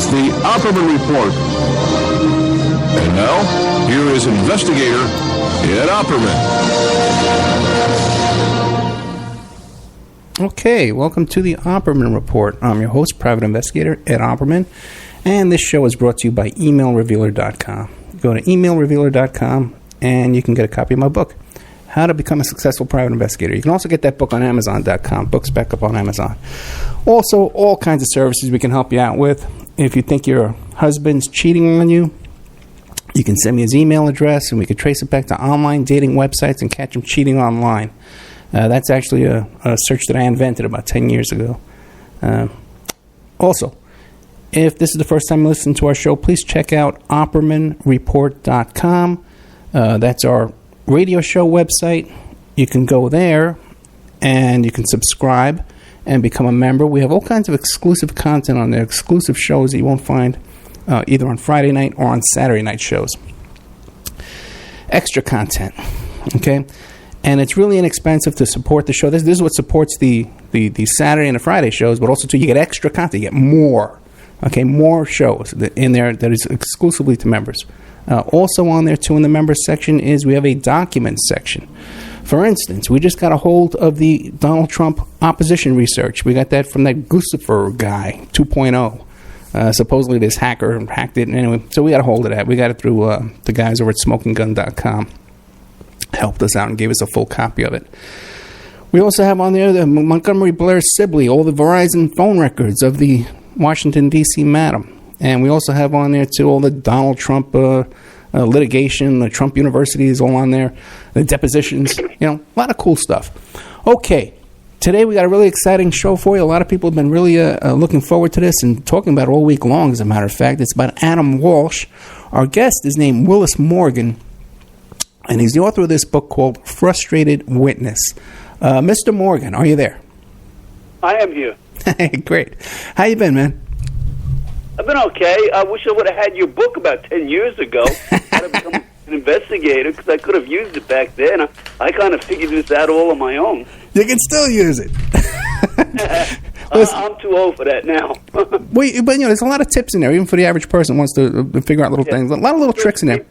It's the Opperman Report. And now, here is investigator Ed Opperman. Okay, welcome to the Opperman Report. I'm your host, private investigator Ed Opperman, and this show is brought to you by emailrevealer.com. Go to emailrevealer.com and you can get a copy of my book, How to Become a Successful Private Investigator. You can also get that book on Amazon.com. Books back up on Amazon. Also, all kinds of services we can help you out with. If you think your husband's cheating on you, you can send me his email address and we can trace it back to online dating websites and catch him cheating online. That's actually a search that I invented about 10 years ago. Also, if this is the first time you listen to our show, please check out OppermanReport.com. That's our radio show website. You can go there and you can subscribe and become a member. We have all kinds of exclusive content on there, exclusive shows that you won't find either on Friday night or on Saturday night shows. Extra content, okay? And it's really inexpensive to support the show. This is what supports the Saturday and the Friday shows, but also, too, you get extra content. You get more, okay, more shows in there that is exclusively to members. Also on there, too, in the members section is we have a documents section. For instance, we just got a hold of the Donald Trump opposition research. We got that from that Guccifer guy, 2.0. Supposedly this hacker hacked it. Anyway, so we got a hold of that. We got it through the guys over at smokinggun.com. Helped us out and gave us a full copy of it. We also have on there the Montgomery Blair Sibley, all the Verizon phone records of the Washington, D.C. madam. And we also have on there, too, all the Donald Trump litigation, the Trump University is all on there, the depositions, a lot of cool stuff. Okay, today we got a really exciting show for you. A lot of people have been really looking forward to this and talking about it all week long, as a matter of fact. It's about Adam Walsh. Our guest is named Willis Morgan, and he's the author of this book called Frustrated Witness. Mr. Morgan, are you there? I am here. Great. How you been, man? I've been okay. I wish I would have had your book about 10 years ago. How to become an investigator, because I could have used it back then. I kind of figured this out all on my own. You can still use it. I'm too old for that now. But there's a lot of tips in there, even for the average person who wants to figure out little things. A lot of little tricks in there.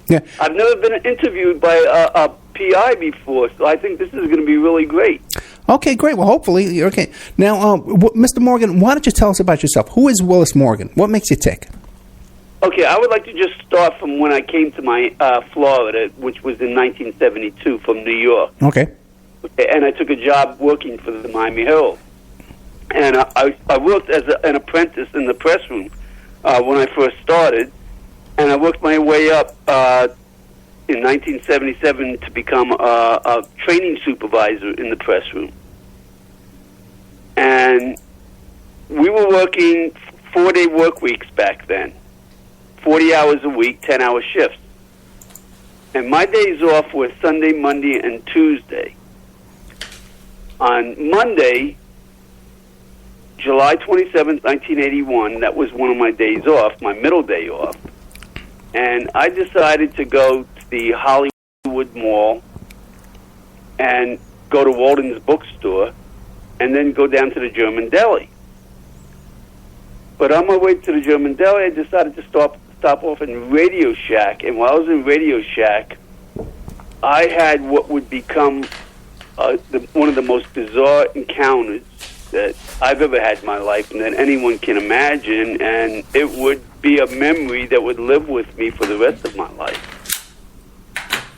Yeah. I've never been interviewed by a PI before, so I think this is going to be really great. Okay, great. Well, hopefully, okay. Now, Mr. Morgan, why don't you tell us about yourself? Who is Willis Morgan? What makes you tick? Okay, I would like to just start from when I came to my Florida, which was in 1972 from New York. Okay. And I took a job working for the Miami Herald. And I worked as an apprentice in the press room when I first started. And I worked my way up in 1977 to become a training supervisor in the press room. And we were working 4-day work weeks back then, 40 hours a week, 10-hour shifts. And my days off were Sunday, Monday, and Tuesday. On Monday, July 27th, 1981, that was one of my days off, my middle day off. And I decided to go to the Hollywood Mall and go to Walden's bookstore and then go down to the German Deli. But on my way to the German Deli, I decided to stop off in Radio Shack. And while I was in Radio Shack, I had what would become one of the most bizarre encounters that I've ever had in my life and that anyone can imagine, and it would be a memory that would live with me for the rest of my life.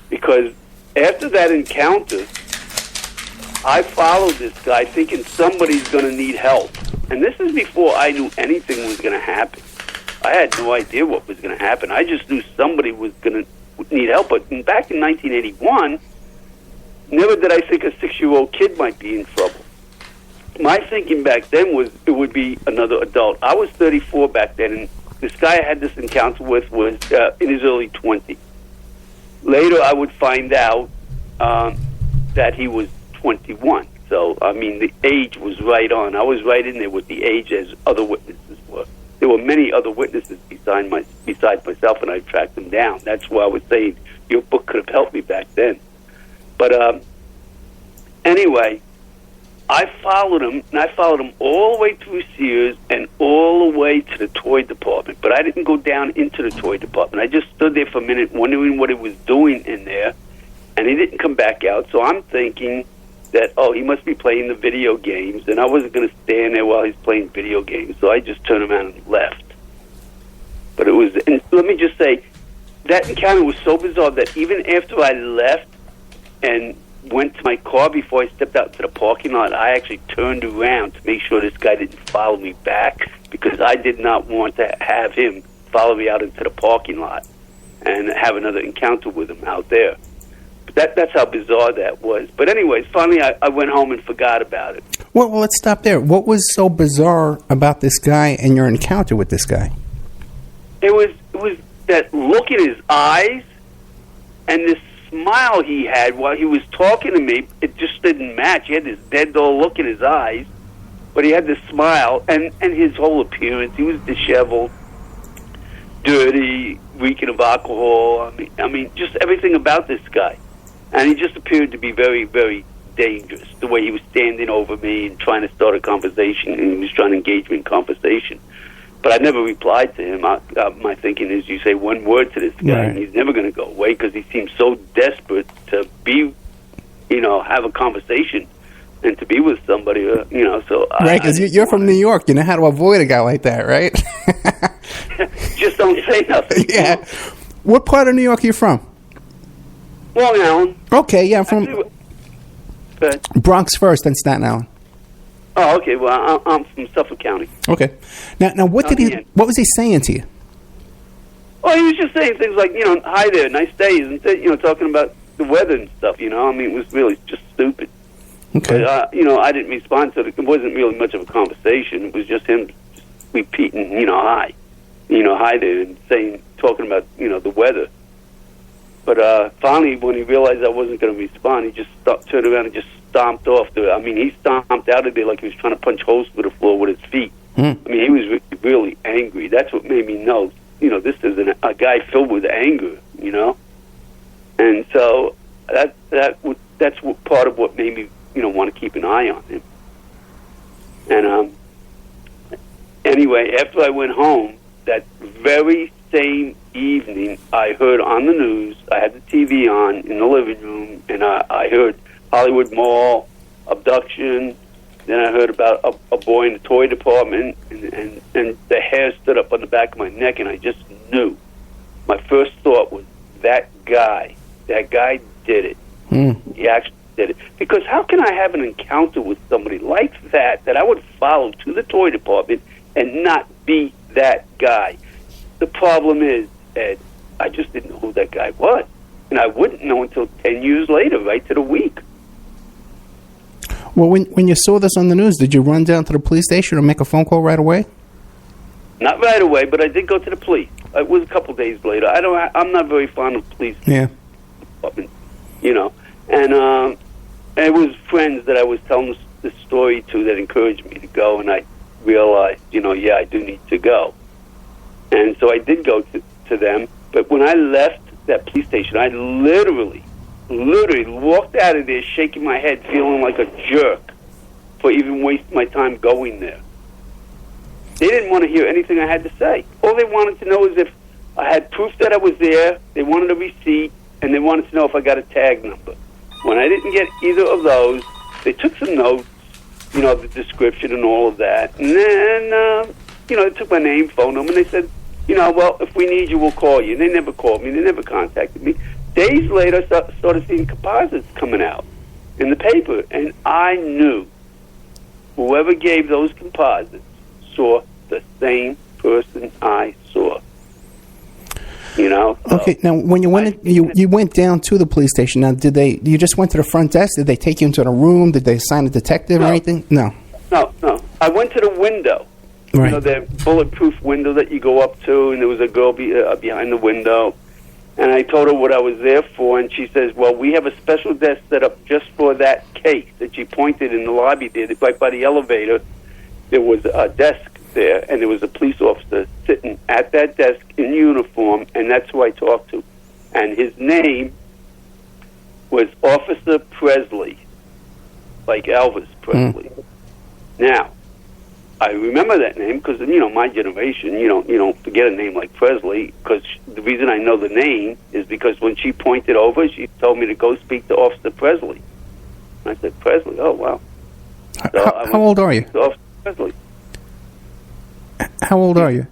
Because after that encounter, I followed this guy thinking somebody's going to need help. And this is before I knew anything was going to happen. I had no idea what was going to happen. I just knew somebody was going to need help. But back in 1981, never did I think a 6-year-old kid might be in trouble. My thinking back then was it would be another adult. I was 34 back then, and this guy I had this encounter with was in his early 20s. Later, I would find out that he was 21. So, I mean, the age was right on. I was right in there with the age as other witnesses were. There were many other witnesses besides myself, and I tracked them down. That's why I was saying your book could have helped me back then. But anyway, I followed him, and I followed him all the way through Sears and all the way to the toy department. But I didn't go down into the toy department. I just stood there for a minute wondering what he was doing in there, and he didn't come back out. So I'm thinking that, he must be playing the video games, and I wasn't going to stand there while he's playing video games. So I just turned around and left. But it was, and let me just say, that encounter was so bizarre that even after I left and went to my car before I stepped out to the parking lot, I actually turned around to make sure this guy didn't follow me back, because I did not want to have him follow me out into the parking lot and have another encounter with him out there. But that's how bizarre that was. But anyways, finally I went home and forgot about it. Well, let's stop there. What was so bizarre about this guy and your encounter with this guy? It was that look in his eyes and this smile he had while he was talking to me. It just didn't match. He had this dead dull look in his eyes, but he had this smile, and his whole appearance. He was disheveled, dirty, reeking of alcohol. I mean, just everything about this guy. And he just appeared to be very, very dangerous, the way he was standing over me and trying to start a conversation, and he was trying to engage me in conversation. But I never replied to him. My thinking is, you say one word to this guy, and he's never going to go away, because he seems so desperate to be, have a conversation and to be with somebody, So right, because you're from New York. You know how to avoid a guy like that, right? Just don't say nothing. Yeah. What part of New York are you from? Long Island. Okay, yeah, I'm from Bronx first, then Staten Island. Oh, okay. Well, I'm from Suffolk County. Okay. Now, what was he saying to you? Oh, he was just saying things like, hi there, nice day, isn't it? Talking about the weather and stuff. I mean, it was really just stupid. Okay. But, I didn't respond to it. It wasn't really much of a conversation. It was just him repeating, hi, hi there, and talking about, the weather. But finally, when he realized I wasn't going to respond, he just turned around and just stomped off. He stomped out of there like he was trying to punch holes through the floor with his feet. I mean, he was really angry. That's what made me know, this is a guy filled with anger, And so that's part of what made me, want to keep an eye on him. And anyway, after I went home, that very same evening, I heard on the news, I had the TV on in the living room, and I heard Hollywood Mall abduction. Then I heard about a boy in the toy department, and the hair stood up on the back of my neck, and I just knew. My first thought was, that guy did it. He actually did it. Because how can I have an encounter with somebody like that I would follow to the toy department and not be that guy? The problem is, Ed, I just didn't know who that guy was. And I wouldn't know until 10 years later, right to the week. Well, when you saw this on the news, did you run down to the police station or make a phone call right away? Not right away, but I did go to the police. It was a couple days later. I'm not very fond of police. Yeah. And it was friends that I was telling this story to that encouraged me to go, and I realized, I do need to go. And so I did go to them, but when I left that police station, I literally walked out of there shaking my head, feeling like a jerk for even wasting my time going there. They didn't want to hear anything I had to say. All they wanted to know is if I had proof that I was there, they wanted a receipt, and they wanted to know if I got a tag number. When I didn't get either of those, they took some notes, the description and all of that, and then, they took my name, phone number, and they said, well, if we need you, we'll call you. And they never called me. They never contacted me. Days later, I started seeing composites coming out in the paper, and I knew whoever gave those composites saw the same person I saw. So okay, now when you went you went down to the police station. Now, you just went to the front desk? Did they take you into a room? Did they assign a detective or anything? No. I went to the window. Right. The bulletproof window that you go up to, and there was a girl behind the window. And I told her what I was there for, and she says, well, we have a special desk set up just for that case. That she pointed in the lobby there, right by the elevator. There was a desk there, and there was a police officer sitting at that desk in uniform, and that's who I talked to. And his name was Officer Presley. like Elvis Presley. Now, I remember that name because, my generation, you don't forget a name like Presley, because the reason I know the name is because when she pointed over, she told me to go speak to Officer Presley. And I said, Presley? Oh, wow. So how old are you? Officer Presley. How old are you?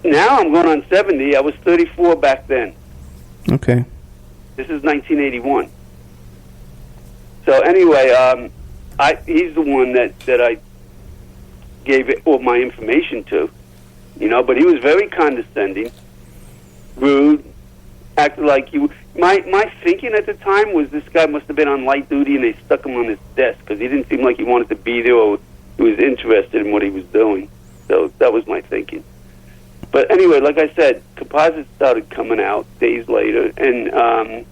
Now I'm going on 70. I was 34 back then. Okay. This is 1981. So anyway, he's the one that I gave all my information to, but he was very condescending, rude, acted like you. My thinking at the time was this guy must have been on light duty and they stuck him on his desk because he didn't seem like he wanted to be there or he was interested in what he was doing. So that was my thinking. But anyway, like I said, composites started coming out days later, and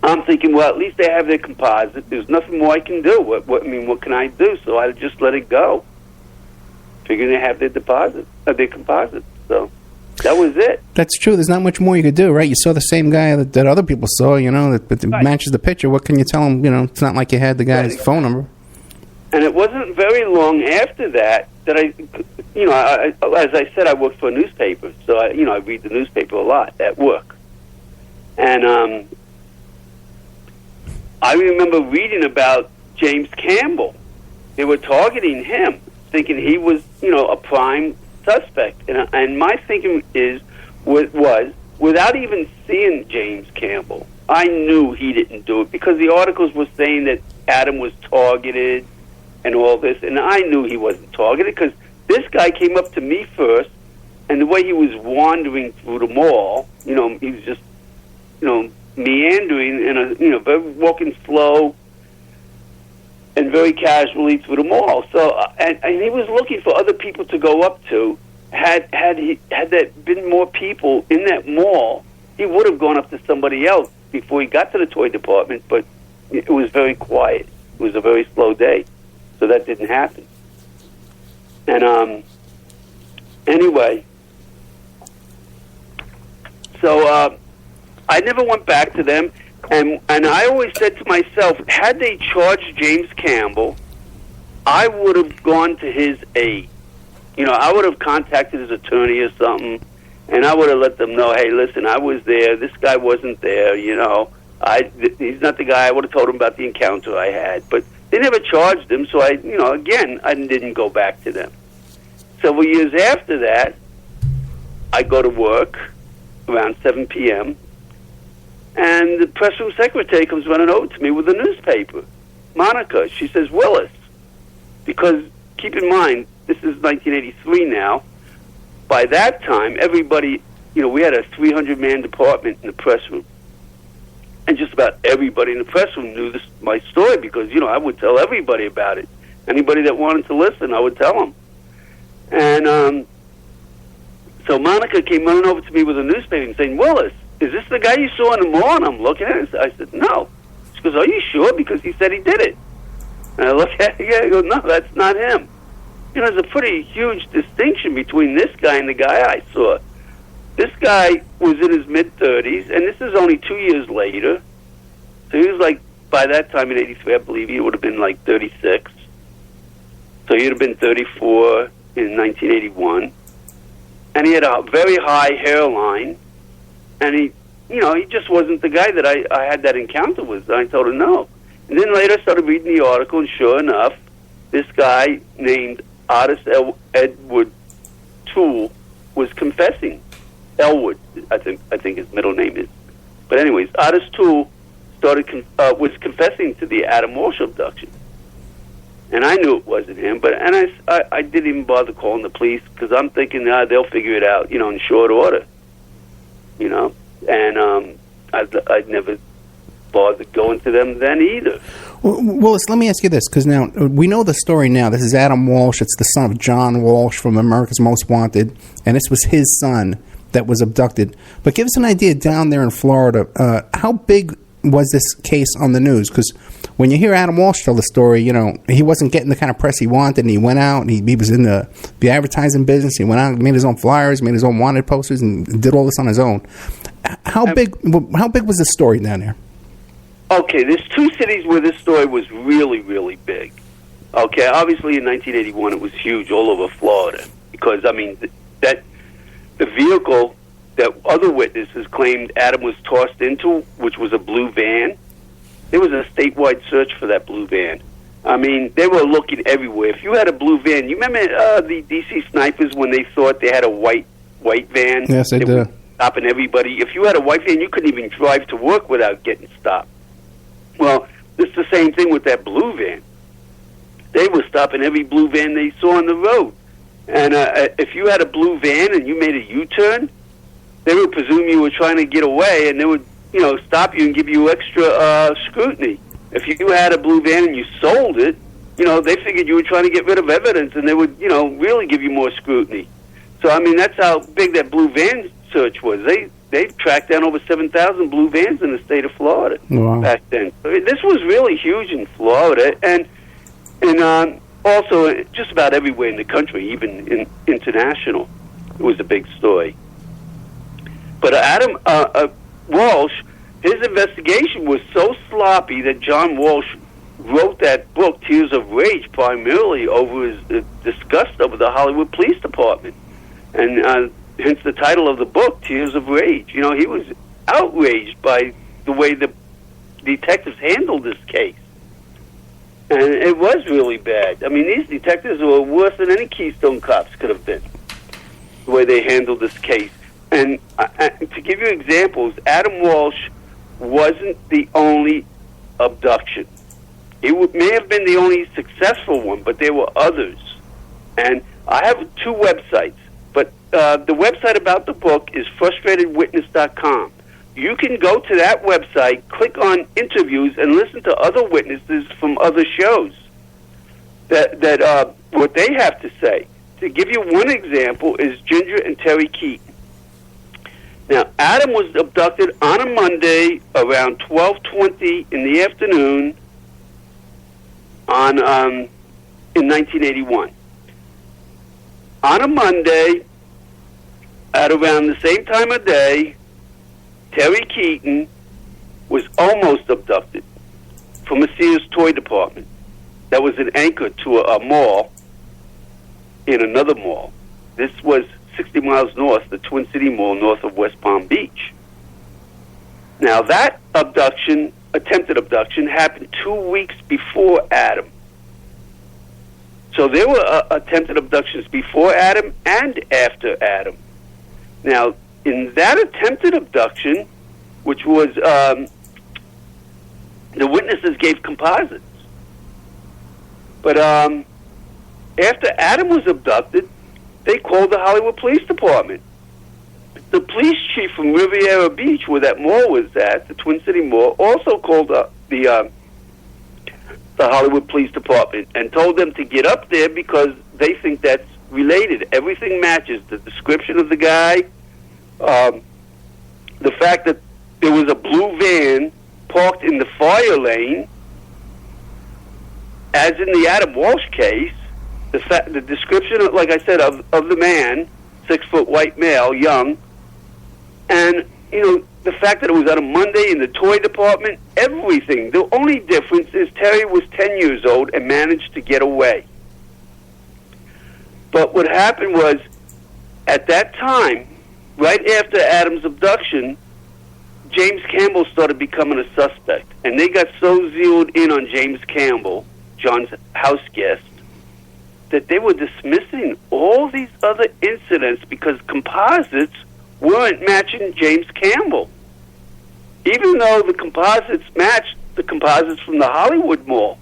I'm thinking, well, at least they have their composite. There's nothing more I can do. What can I do? So I just let it go. Figuring they have their their composites. So that was it. That's true. There's not much more you could do, right? You saw the same guy that other people saw, that Right. matches the picture. What can you tell him? It's not like you had the guy's phone number. And it wasn't very long after that I, as I said, I worked for a newspaper, so I read the newspaper a lot at work. And I remember reading about James Campbell. They were targeting him, thinking he was, a prime suspect. And my thinking was, without even seeing James Campbell, I knew he didn't do it because the articles were saying that Adam was targeted and all this, and I knew he wasn't targeted because this guy came up to me first, and the way he was wandering through the mall, he was just, meandering and very walking slow and very casually through the mall. So, and he was looking for other people to go up to. Had there been more people in that mall, he would have gone up to somebody else before he got to the toy department. But it was very quiet. It was a very slow day, so that didn't happen. And anyway, so I never went back to them, and I always said to myself, had they charged James Campbell, I would have gone to his aid. I would have contacted his attorney or something, and I would have let them know, hey, listen, I was there. This guy wasn't there. He's not the guy. I would have told him about the encounter I had, but they never charged him. So I didn't go back to them. Several years after that, I go to work around 7 p.m., and the press room secretary comes running over to me with a newspaper. Monica, she says, Willis, because keep in mind, this is 1983 now. By that time, everybody, we had a 300-man department in the press room. And just about everybody in the press room knew my story because, I would tell everybody about it. Anybody that wanted to listen, I would tell them. And so Monica came running over to me with a newspaper and saying, Willis, is this the guy you saw in the mall? And I'm looking at it. I said, no. She goes, are you sure? Because he said he did it. And I look at it, I go, no, that's not him. There's a pretty huge distinction between this guy and the guy I saw. This guy was in his mid-30s, and this is only 2 years later. So he was like, by that time in 83, I believe he would have been like 36. So he'd have been 34 in 1981. And he had a very high hairline. And he just wasn't the guy that I had that encounter with. I told him no. And then later I started reading the article, and sure enough, this guy named Otis Edward Toole was confessing. Elwood, I think his middle name is. But anyways, Otis Toole was confessing to the Adam Walsh abduction. And I knew it wasn't him, I didn't even bother calling the police because I'm thinking they'll figure it out, in short order. And I'd never bothered going to them then either. Well, Willis, let me ask you this, because now we know the story now. This is Adam Walsh. It's the son of John Walsh from America's Most Wanted, and this was his son that was abducted. But give us an idea down there in Florida, how big was this case on the news? Because when you hear Adam Walsh tell the story, he wasn't getting the kind of press he wanted, and he went out, and he was in the advertising business. He went out and made his own flyers, made his own wanted posters, and did all this on his own. How big was the story down there? Okay, there's two cities where this story was really, really big. Okay, obviously in 1981 it was huge all over Florida because, I mean, that the vehicle that other witnesses claimed Adam was tossed into, which was a blue van, there was a statewide search for that blue van. I mean, they were looking everywhere. If you had a blue van, you remember the D.C. snipers when they thought they had a white van? Yes, I do. Stopping everybody. If you had a white van, you couldn't even drive to work without getting stopped. Well, it's the same thing with that blue van. They were stopping every blue van they saw on the road. And if you had a blue van and you made a U-turn, they would presume you were trying to get away, and they would, stop you and give you extra scrutiny. If you had a blue van and you sold it, they figured you were trying to get rid of evidence, and they would, really give you more scrutiny. So, I mean, that's how big that blue van search was. They tracked down over 7,000 blue vans in the state of Florida back then. I mean, this was really huge in Florida, and also just about everywhere in the country, even in international. It was a big story. But Adam Walsh, his investigation was so sloppy that John Walsh wrote that book, Tears of Rage, primarily over his disgust over the Hollywood Police Department. And hence the title of the book, Tears of Rage. He was outraged by the way the detectives handled this case. And it was really bad. I mean, these detectives were worse than any Keystone cops could have been, the way they handled this case. And to give you examples, Adam Walsh wasn't the only abduction. It may have been the only successful one, but there were others. And I have two websites, but the website about the book is frustratedwitness.com. You can go to that website, click on interviews, and listen to other witnesses from other shows that what they have to say. To give you one example is Ginger and Terry Keaton. Now, Adam was abducted on a Monday around 12:20 in the afternoon in 1981. On a Monday, at around the same time of day, Terry Keaton was almost abducted from a Sears toy department that was an anchor to a mall in another mall. This was 60 miles north, the Twin City Mall north of West Palm Beach. Now, that attempted abduction, happened 2 weeks before Adam. So there were attempted abductions before Adam and after Adam. Now, in that attempted abduction, which was, the witnesses gave composites. But after Adam was abducted, they called the Hollywood Police Department. The police chief from Riviera Beach, where that mall was at, the Twin City Mall, also called the Hollywood Police Department and told them to get up there because they think that's related. Everything matches. The description of the guy, the fact that there was a blue van parked in the fire lane, as in the Adam Walsh case, the description, like I said, of the man, 6-foot white male, young, and, the fact that it was on a Monday in the toy department, everything. The only difference is Terry was 10 years old and managed to get away. But what happened was, at that time, right after Adam's abduction, James Campbell started becoming a suspect. And they got so zeroed in on James Campbell, John's house guest, that they were dismissing all these other incidents because composites weren't matching James Campbell. Even though the composites matched the composites from the Hollywood Mall.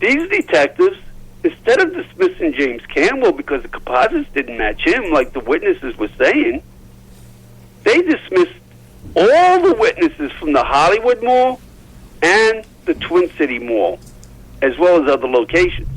These detectives, instead of dismissing James Campbell because the composites didn't match him, like the witnesses were saying, they dismissed all the witnesses from the Hollywood Mall and the Twin City Mall, as well as other locations.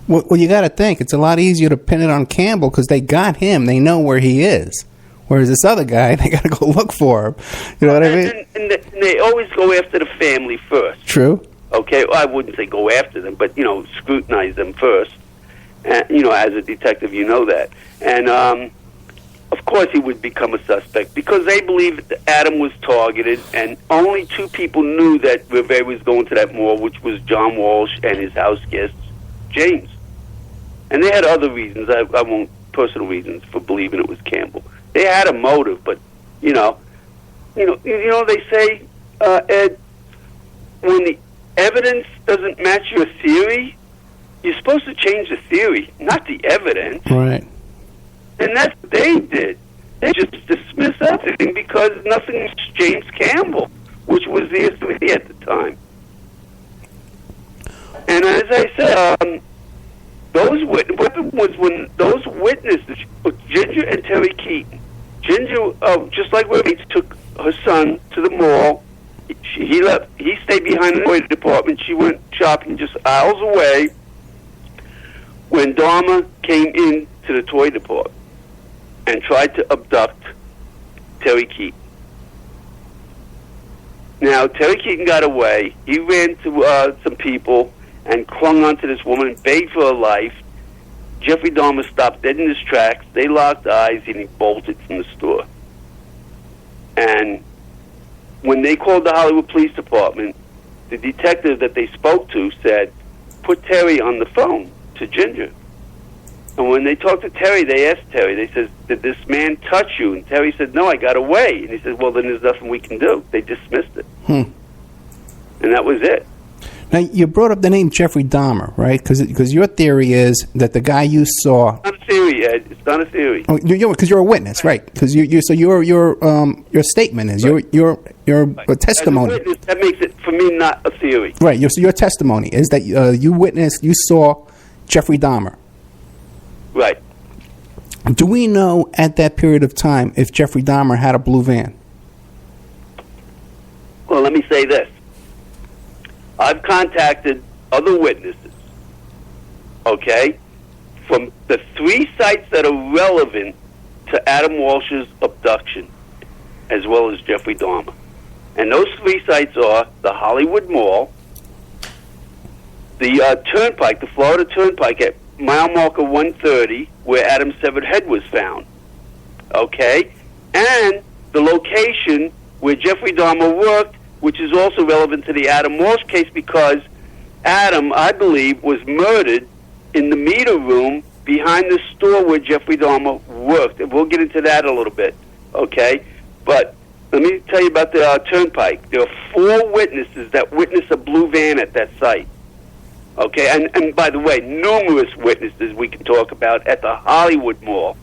Well, you got to think, it's a lot easier to pin it on Campbell because they got him. They know where he is. Whereas this other guy, they got to go look for him. You know what I mean? And they always go after the family first. True. Okay, well, I wouldn't say go after them, but, scrutinize them first. As a detective, you know that. And, of course he would become a suspect because they believed that Adam was targeted, and only two people knew that Rivera was going to that mall, which was John Walsh and his house guest, James. And they had other reasons. I won't personal reasons for believing it was Campbell. They had a motive, but they say, Ed, when the evidence doesn't match your theory, you're supposed to change the theory, not the evidence. Right. And that's what they did. They just dismissed everything because nothing was James Campbell, which was the authority at the time. And as I said, what happened was when those witnesses, Ginger and Terry Keaton, Ginger, just like when he took her son to the mall, he stayed behind the toy department. She went shopping just aisles away when Dahmer came in to the toy department and tried to abduct Terry Keaton. Now, Terry Keaton got away. He ran to some people and clung onto this woman, begged for her life. Jeffrey Dahmer stopped dead in his tracks. They locked eyes, and he bolted from the store. And when they called the Hollywood Police Department, the detective that they spoke to said, put Terry on the phone to Ginger. And when they talked to Terry, they asked Terry, they said, did this man touch you? And Terry said, no, I got away. And he said, well, then there's nothing we can do. They dismissed it. And that was it. Now, you brought up the name Jeffrey Dahmer, right? Because your theory is that the guy you saw... It's not a theory, Ed. It's not a theory. Oh, because you're a witness, right? Because your statement is your testimony. As a witness, that makes it for me not a theory. Right. So your testimony is that you saw Jeffrey Dahmer. Right. Do we know at that period of time if Jeffrey Dahmer had a blue van? Well, let me say this. I've contacted other witnesses, okay, from the 3 sites that are relevant to Adam Walsh's abduction, as well as Jeffrey Dahmer. And those 3 sites are the Hollywood Mall, the Turnpike, the Florida Turnpike at mile marker 130, where Adam's severed head was found, okay, and the location where Jeffrey Dahmer worked, which is also relevant to the Adam Walsh case because Adam, I believe, was murdered in the meter room behind the store where Jeffrey Dahmer worked. And we'll get into that a little bit, okay? But let me tell you about the Turnpike. There are 4 witnesses that witnessed a blue van at that site, okay? And by the way, numerous witnesses we can talk about at the Hollywood Mall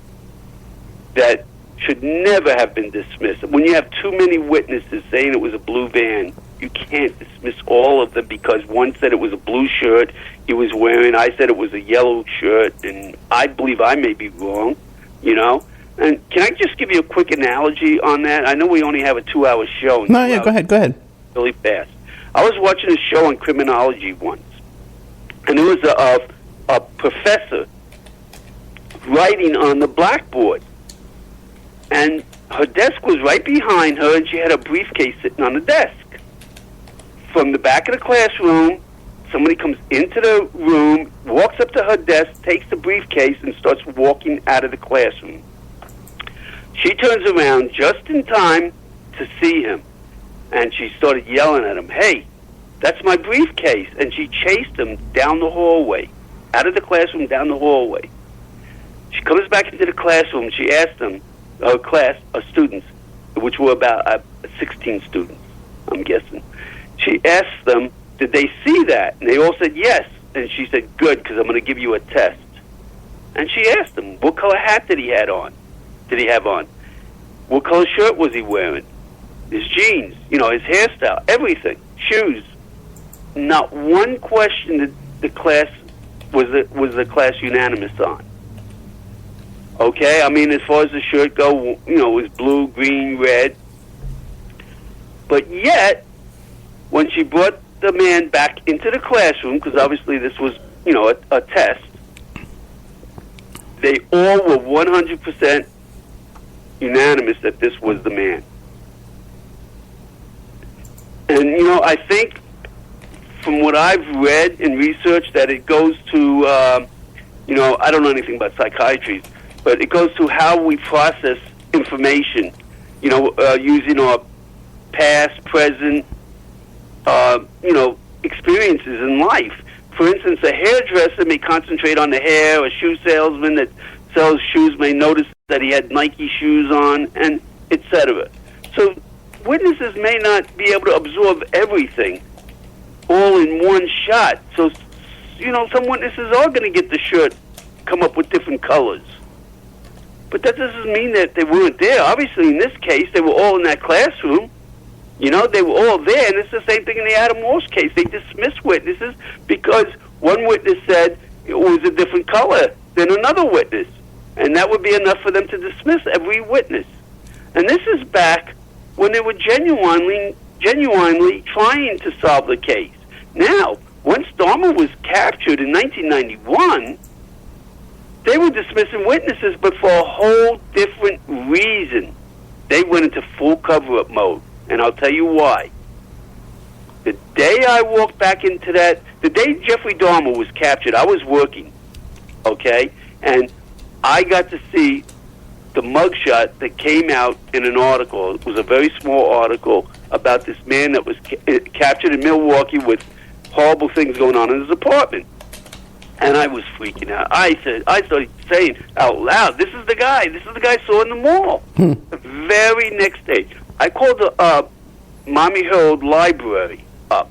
that should never have been dismissed. When you have too many witnesses saying it was a blue van, you can't dismiss all of them because one said it was a blue shirt he was wearing. I said it was a yellow shirt, and I believe I may be wrong, And can I just give you a quick analogy on that? I know we only have a 2-hour show. No, yeah, go ahead. Really fast. I was watching a show on criminology once, and there was a professor writing on the blackboard. And her desk was right behind her, and she had a briefcase sitting on the desk. From the back of the classroom, somebody comes into the room, walks up to her desk, takes the briefcase, and starts walking out of the classroom. She turns around just in time to see him, and she started yelling at him, "Hey, that's my briefcase!" And she chased him down the hallway, out of the classroom, down the hallway. She comes back into the classroom, she asked them, her class of students, which were about 16 students, I'm guessing. She asked them, did they see that? And they all said yes. And she said, good, because I'm going to give you a test. And she asked them, what color hat did he have on? What color shirt was he wearing? His jeans, his hairstyle, everything, shoes. Not one question that the class was the class unanimous on. Okay, I mean, as far as the shirt go, it was blue, green, red. But yet, when she brought the man back into the classroom, because obviously this was, a test, they all were 100% unanimous that this was the man. And, I think from what I've read and researched that it goes to, I don't know anything about psychiatry, but it goes to how we process information, using our past, present, experiences in life. For instance, a hairdresser may concentrate on the hair. A shoe salesman that sells shoes may notice that he had Nike shoes on, and etc. So witnesses may not be able to absorb everything all in one shot. So, some witnesses are going to get the shirt, come up with different colors. But that doesn't mean that they weren't there. Obviously, in this case, they were all in that classroom. They were all there, and it's the same thing in the Adam Walsh case. They dismissed witnesses because one witness said it was a different color than another witness, and that would be enough for them to dismiss every witness. And this is back when they were genuinely trying to solve the case. Now, once Dahmer was captured in 1991, they were dismissing witnesses, but for a whole different reason. They went into full cover-up mode, and I'll tell you why. The day I walked back into the day Jeffrey Dahmer was captured, I was working, okay? And I got to see the mugshot that came out in an article. It was a very small article about this man that was captured in Milwaukee with horrible things going on in his apartment. And I was freaking out. I started saying out loud, this is the guy I saw in the mall. The very next day, I called the Miami Herald Library up.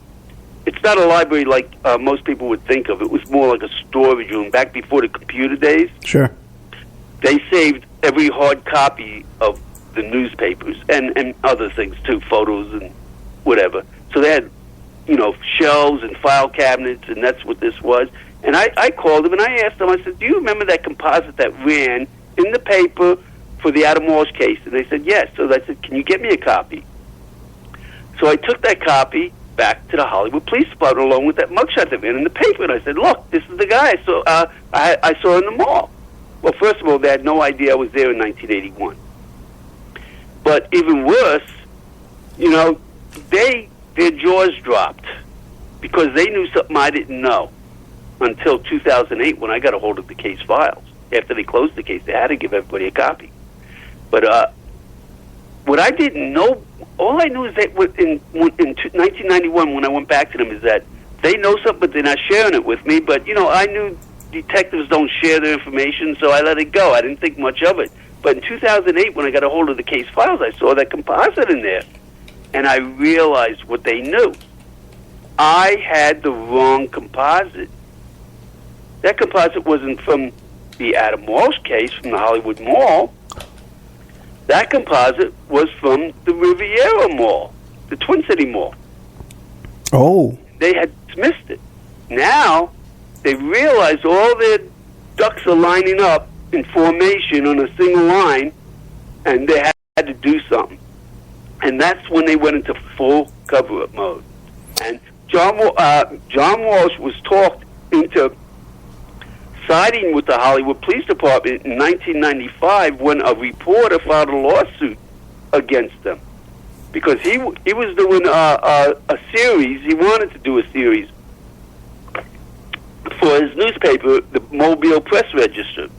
It's not a library like most people would think of. It was more like a storage room back before the computer days. Sure. They saved every hard copy of the newspapers and other things too, photos and whatever. So they had, shelves and file cabinets, and that's what this was. And I called them and I asked them, I said, do you remember that composite that ran in the paper for the Adam Walsh case? And they said, yes. So I said, can you get me a copy? So I took that copy back to the Hollywood Police Department along with that mugshot that ran in the paper. And I said, look, this is the guy I saw in the mall. Well, first of all, they had no idea I was there in 1981. But even worse, their jaws dropped because they knew something I didn't know until 2008 when I got a hold of the case files. After they closed the case, they had to give everybody a copy. But what I didn't know, all I knew is that in 1991 when I went back to them is that they know something, but they're not sharing it with me. But, I knew detectives don't share their information, so I let it go. I didn't think much of it. But in 2008, when I got a hold of the case files, I saw that composite in there. And I realized what they knew. I had the wrong composite. That composite wasn't from the Adam Walsh case from the Hollywood Mall. That composite was from the Riviera Mall, the Twin City Mall. Oh. They had dismissed it. Now, they realize all their ducks are lining up in formation on a single line, and they had to do something. And that's when they went into full cover-up mode. And John Walsh was talked into siding with the Hollywood Police Department in 1995 when a reporter filed a lawsuit against them. Because he was doing a series, he wanted to do a series for his newspaper, the Mobile Press Register.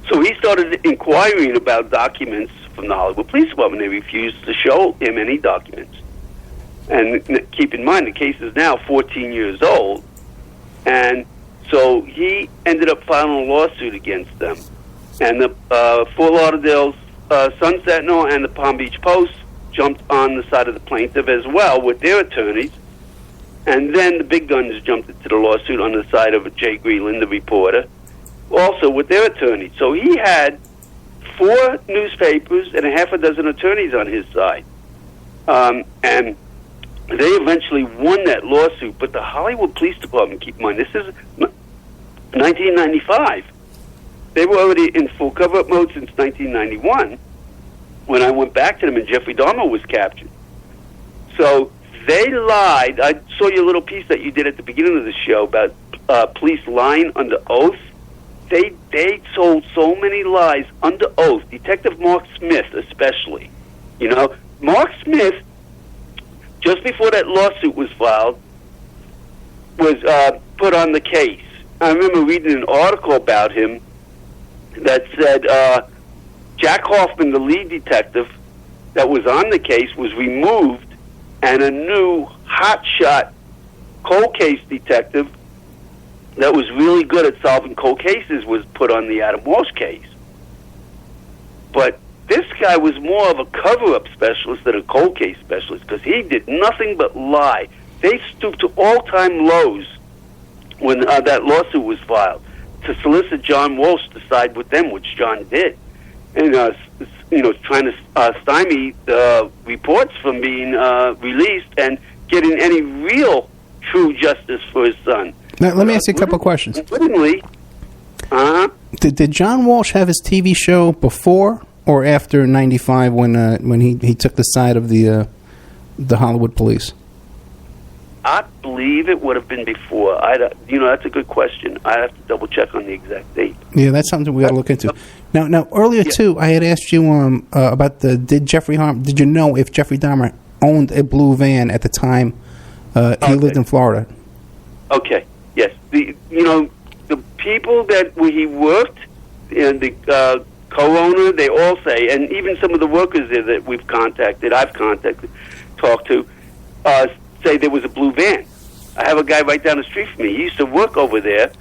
So he started inquiring about documents from the Hollywood Police Department. They refused to show him any documents. And keep in mind, the case is now 14 years old. And so he ended up filing a lawsuit against them. And the Fort Lauderdale's Sun Sentinel and the Palm Beach Post jumped on the side of the plaintiff as well with their attorneys. And then the big guns jumped into the lawsuit on the side of Jay Greenland, the reporter, also with their attorneys. So he had 4 newspapers and a half a dozen attorneys on his side. And they eventually won that lawsuit. But the Hollywood Police Department, keep in mind, this is 1995. They were already in full cover-up mode since 1991 when I went back to them and Jeffrey Dahmer was captured. So they lied. I saw your little piece that you did at the beginning of the show about police lying under oath. They told so many lies under oath. Detective Mark Smith especially. Mark Smith, just before that lawsuit was filed, was put on the case. I remember reading an article about him that said Jack Hoffman, the lead detective that was on the case, was removed, and a new hotshot cold case detective that was really good at solving cold cases was put on the Adam Walsh case. But this guy was more of a cover-up specialist than a cold case specialist, because he did nothing but lie. They stooped to all-time lows when that lawsuit was filed to solicit John Walsh to side with them, which John did, and trying to stymie the reports from being released and getting any real true justice for his son. Now, let me ask you a couple of questions. Unwittingly, Did John Walsh have his TV show before or after '95 when he took the side of the Hollywood police? I believe it would have been before. That's a good question. I'd have to double check on the exact date. Yeah, that's something we got to look into. Now earlier too, I had asked you about did you know if Jeffrey Dahmer owned a blue van at the time he lived in Florida? Okay. Yes. The people that he worked and the co-owner, they all say, and even some of the workers there that I've talked to, say there was a blue van. I have a guy right down the street from me. He used to work over there,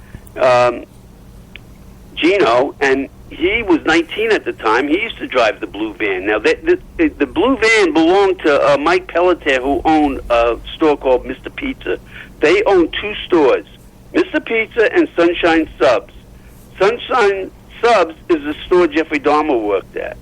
Gino, and he was 19 at the time. He used to drive the blue van. Now, the blue van belonged to Mike Pelletier, who owned a store called Mr. Pizza. They owned two stores, Mr. Pizza and Sunshine Subs. Sunshine Subs is the store Jeffrey Dahmer worked at.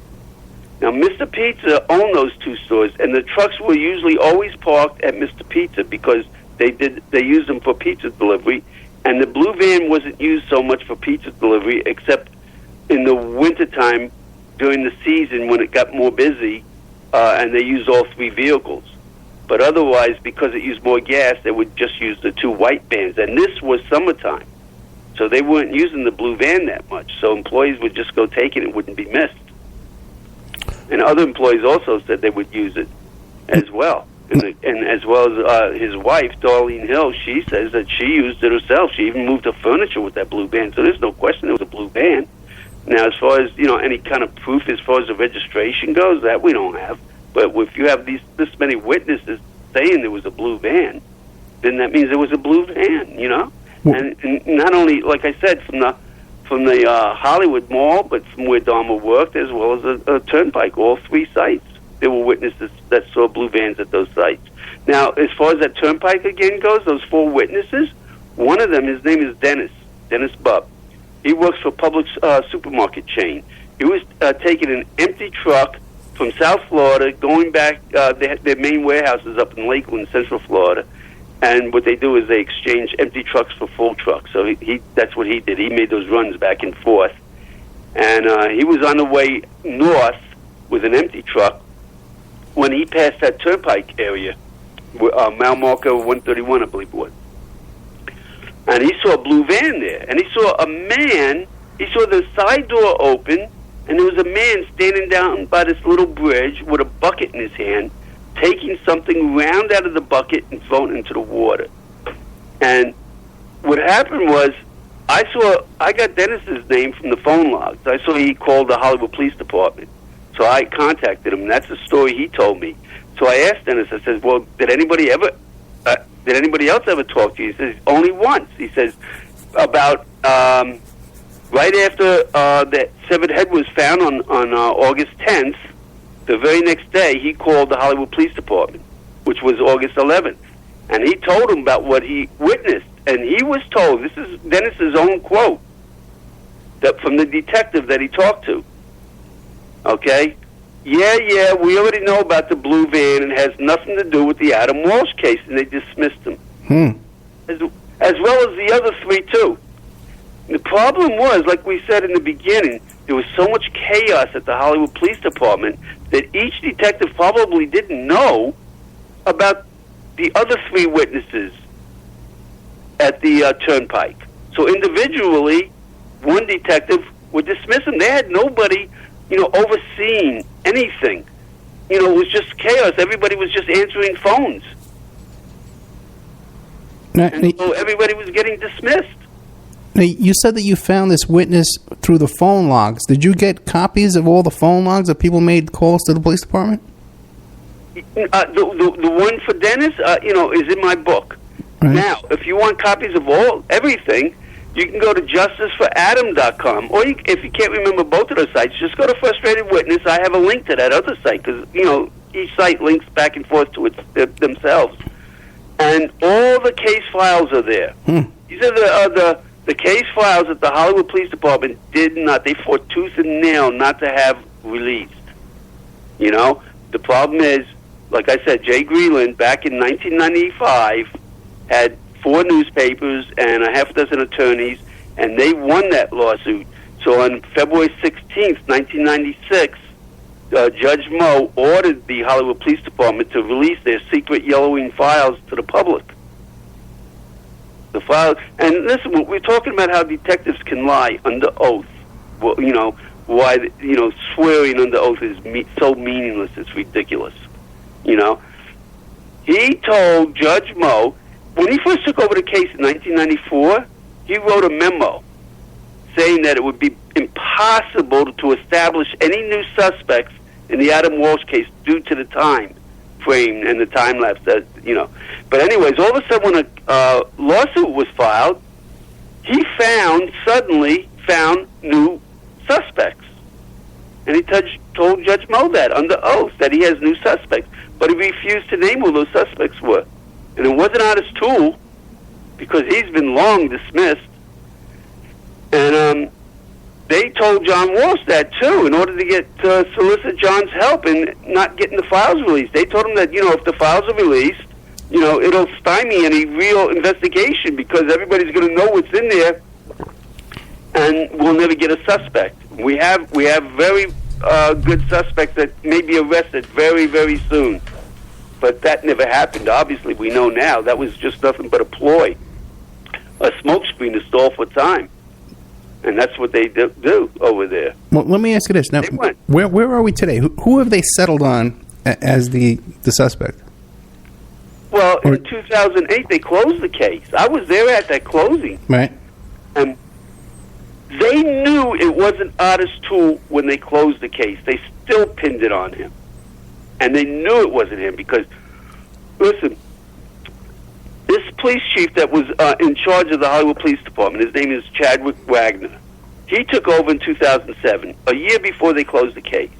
Now, Mr. Pizza owned those two stores, and the trucks were usually always parked at Mr. Pizza because they used them for pizza delivery, and the blue van wasn't used so much for pizza delivery except in the wintertime during the season when it got more busy, and they used all three vehicles. But otherwise, because it used more gas, they would just use the two white vans, and this was summertime, so they weren't using the blue van that much, so employees would just go take it and wouldn't be missed. And other employees also said they would use it as well. And as well as his wife, Darlene Hill, she says that she used it herself. She even moved her furniture with that blue van. So there's no question it was a blue van. Now, as far as, any kind of proof as far as the registration goes, that we don't have. But if you have this many witnesses saying there was a blue van, then that means there was a blue van, And not only, like I said, from the Hollywood Mall, but from where Dahmer worked, as well as a Turnpike, all three sites. There were witnesses that saw blue vans at those sites. Now, as far as that Turnpike again goes, those four witnesses, one of them, his name is Dennis Bubb. He works for Publix supermarket chain. He was taking an empty truck from South Florida, going back, their main warehouse is up in Lakeland, Central Florida, and what they do is they exchange empty trucks for full trucks. So that's what he did. He made those runs back and forth. And he was on the way north with an empty truck when he passed that Turnpike area, mile marker 131, I believe it was. And he saw a blue van there. And he saw he saw the side door open, and there was a man standing down by this little bridge with a bucket in his hand, taking something round out of the bucket and throwing it into the water. And what happened was, I got Dennis's name from the phone logs. I saw he called the Hollywood Police Department. So I contacted him, and that's the story he told me. So I asked Dennis, I said, well, did anybody else ever talk to you? He says, only once. He says, about right after that severed head was found on August 10th, the very next day, he called the Hollywood Police Department, which was August 11th. And he told them about what he witnessed. And he was told, this is Dennis's own quote, that from the detective that he talked to. Okay? Yeah, we already know about the blue van and it has nothing to do with the Adam Walsh case, and they dismissed him. As well as the other three, too. The problem was, like we said in the beginning, there was so much chaos at the Hollywood Police Department that each detective probably didn't know about the other three witnesses at the Turnpike. So individually, one detective would dismiss them. They had nobody, overseeing anything. It was just chaos. Everybody was just answering phones. So everybody was getting dismissed. Now, you said that you found this witness through the phone logs. Did you get copies of all the phone logs that people made calls to the police department? The one for Dennis, is in my book. Right. Now, if you want copies of everything, you can go to justiceforadam.com, or if you can't remember both of those sites, just go to Frustrated Witness. I have a link to that other site because each site links back and forth to themselves, and all the case files are there. These are the case files that the Hollywood Police Department did not. They fought tooth and nail not to have released. The problem is, like I said, Jay Greenland back in 1995 had 4 newspapers and a half dozen attorneys, and they won that lawsuit. So on February 16th, 1996, Judge Moe ordered the Hollywood Police Department to release their secret yellowing files to the public. The files, and listen, we're talking about how detectives can lie under oath. Well, why swearing under oath is so meaningless. It's ridiculous. He told Judge Moe, when he first took over the case in 1994, he wrote a memo saying that it would be impossible to establish any new suspects in the Adam Walsh case due to the time frame and the time lapse. But anyways, all of a sudden when a lawsuit was filed, he suddenly found new suspects. And he told Judge Moe that under oath, that he has new suspects. But he refused to name who those suspects were. And it wasn't Otis Toole, because he's been long dismissed. And they told John Walsh that, too, in order to solicit John's help in not getting the files released. They told him that, if the files are released, it'll stymie any real investigation because everybody's going to know what's in there, and we'll never get a suspect. We have very good suspects that may be arrested very, very soon. But that never happened. Obviously, we know now that was just nothing but a ploy, a smokescreen to stall for time. And that's what they do over there. Well, let me ask you this. Now, where are we today? Who have they settled on as the suspect? Well, in 2008, they closed the case. I was there at that closing. Right. And they knew it wasn't Otis Toole when they closed the case. They still pinned it on him. And they knew it wasn't him because, listen, this police chief that was in charge of the Hollywood Police Department, his name is Chadwick Wagner. He took over in 2007, a year before they closed the case.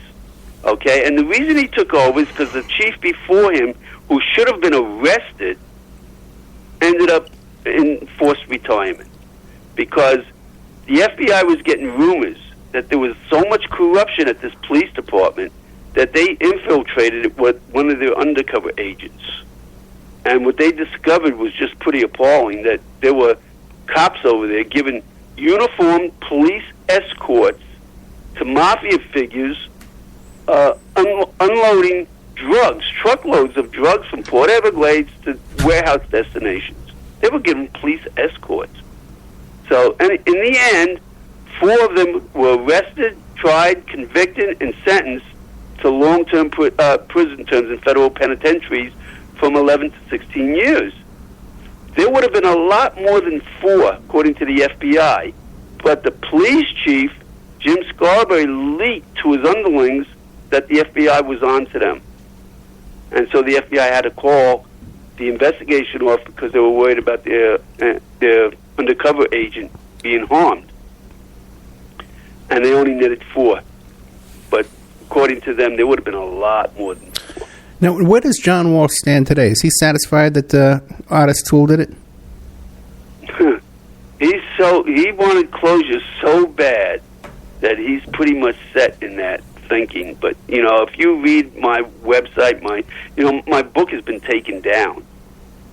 Okay? And the reason he took over is because the chief before him, who should have been arrested, ended up in forced retirement. Because the FBI was getting rumors that there was so much corruption at this police department that they infiltrated it with one of their undercover agents. And what they discovered was just pretty appalling, that there were cops over there giving uniformed police escorts to mafia figures, unloading drugs, truckloads of drugs from Port Everglades to warehouse destinations. They were giving police escorts. So, and in the end, 4 of them were arrested, tried, convicted, and sentenced to long-term prison terms in federal penitentiaries from 11 to 16 years. There would have been a lot more than 4, according to the FBI, but the police chief, Jim Scarberry, leaked to his underlings that the FBI was on to them. And so the FBI had to call the investigation off because they were worried about their undercover agent being harmed. And they only netted 4. But according to them, there would have been a lot more than 4. Now, where does John Walsh stand today? Is he satisfied that Otis Toole did it? He wanted closure so bad that he's pretty much set in that thinking. But if you read my website, my book has been taken down.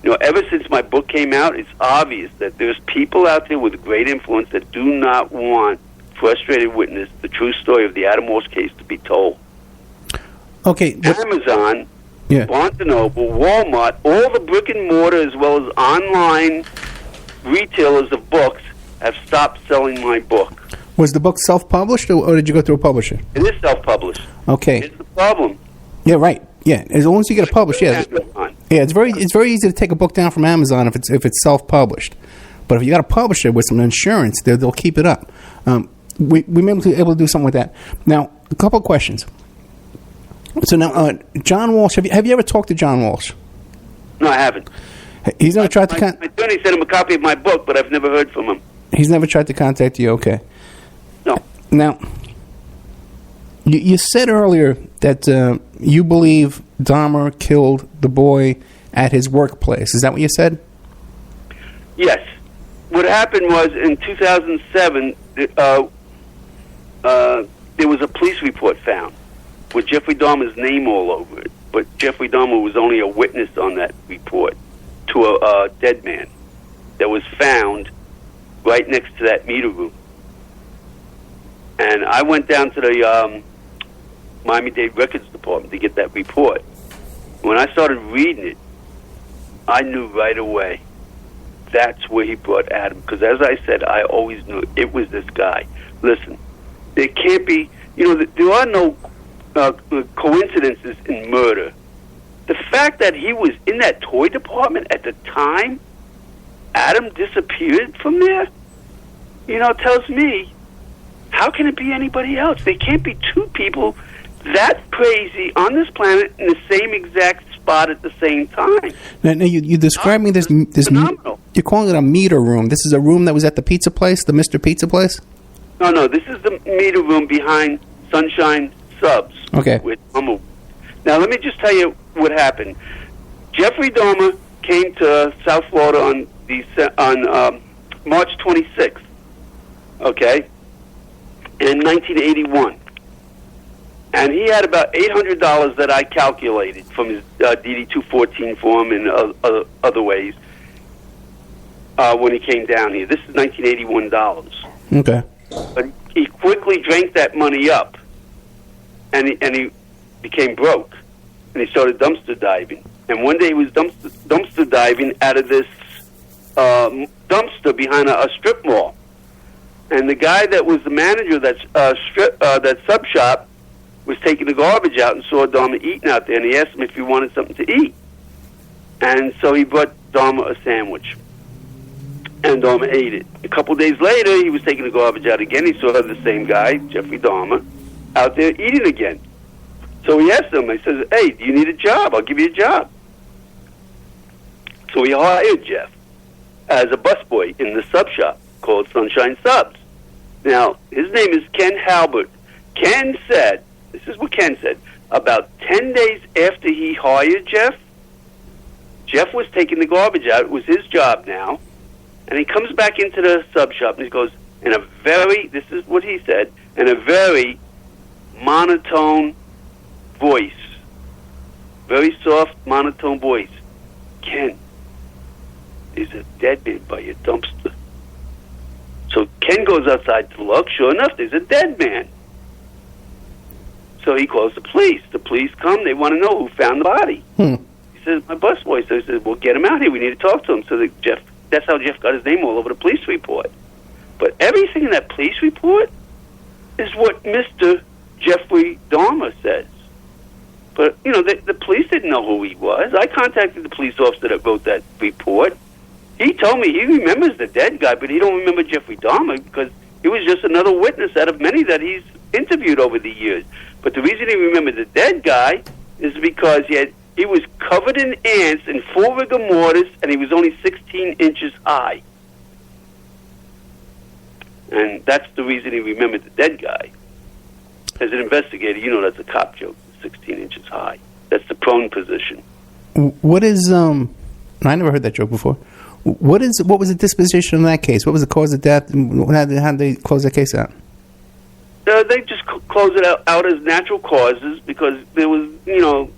Ever since my book came out, it's obvious that there's people out there with great influence that do not want Frustrated Witness, the true story of the Adam Walsh case, to be told. Okay. Amazon, Barnes & Noble, Walmart, all the brick and mortar as well as online retailers of books have stopped selling my book. Was the book self-published or did you go through a publisher? It is self-published. Okay. It's the problem. Yeah, right. Yeah, as long as you get a publisher. Yeah, it's very easy to take a book down from Amazon if it's self-published. But if you got a publisher with some insurance, they'll keep it up. we may be able to do something with that. Now, a couple of questions. So now, John Walsh, have you ever talked to John Walsh? No, I haven't. He's never tried to My attorney sent him a copy of my book, but I've never heard from him. He's never tried to contact you. Okay. No. Now, you said earlier that you believe Dahmer killed the boy at his workplace. Is that what you said? Yes. What happened was in 2007, there was a police report found with Jeffrey Dahmer's name all over it. But Jeffrey Dahmer was only a witness on that report to a dead man that was found right next to that meter room. And I went down to the Miami-Dade Records Department to get that report. When I started reading it, I knew right away that's where he brought Adam. Because as I said, I always knew it was this guy. Listen, there can't be, there are no coincidences in murder. The fact that he was in that toy department at the time Adam disappeared from there, tells me, how can it be anybody else? There can't be two people that crazy on this planet in the same exact spot at the same time. Now you describe me this phenomenal. You're calling it a meter room. This is a room that was at the pizza place, the Mr. Pizza place? No, this is the meter room behind Sunshine Subs. Okay. Now, let me just tell you what happened. Jeffrey Dahmer came to South Florida on March 26th, okay, in 1981. And he had about $800 that I calculated from his DD-214 form and other ways when he came down here. This is $1981. Okay. But he quickly drank that money up, and he became broke, and he started dumpster diving. And one day he was dumpster diving out of this dumpster behind a strip mall. And the guy that was the manager of that sub shop was taking the garbage out and saw Dahmer eating out there, and he asked him if he wanted something to eat. And so he brought Dahmer a sandwich, and Dahmer ate it. A couple days later, he was taking the garbage out again. He saw the same guy, Jeffrey Dahmer, out there eating again. So he asked him, he says, hey, do you need a job? I'll give you a job. So he hired Jeff as a busboy in the sub shop called Sunshine Subs. Now, his name is Ken Halbert. Ken said, this is what Ken said, about 10 days after he hired Jeff was taking the garbage out. It was his job now. And he comes back into the sub shop and he goes, in a very, this is what he said, in a very monotone voice, very soft, monotone voice, Ken, there's a dead man by your dumpster. So Ken goes outside to look. Sure enough, there's a dead man. So he calls the police. The police come. They want to know who found the body. He says, my busboy. So he says, well, get him out here. We need to talk to him. So that's how Jeff got his name all over the police report. But everything in that police report is what Mr. Jeffrey Dahmer says. But, the police didn't know who he was. I contacted the police officer that wrote that report. He told me he remembers the dead guy, but he don't remember Jeffrey Dahmer because he was just another witness out of many that he's interviewed over the years. But the reason he remembered the dead guy is because he was covered in ants in full rigor mortis, and he was only 16 inches high. And that's the reason he remembered the dead guy. As an investigator, that's a cop joke, 16 inches high. That's the prone position. What is, I never heard that joke before. What was the disposition in that case? What was the cause of death? How did they close that case out? They just closed it out as natural causes because there was no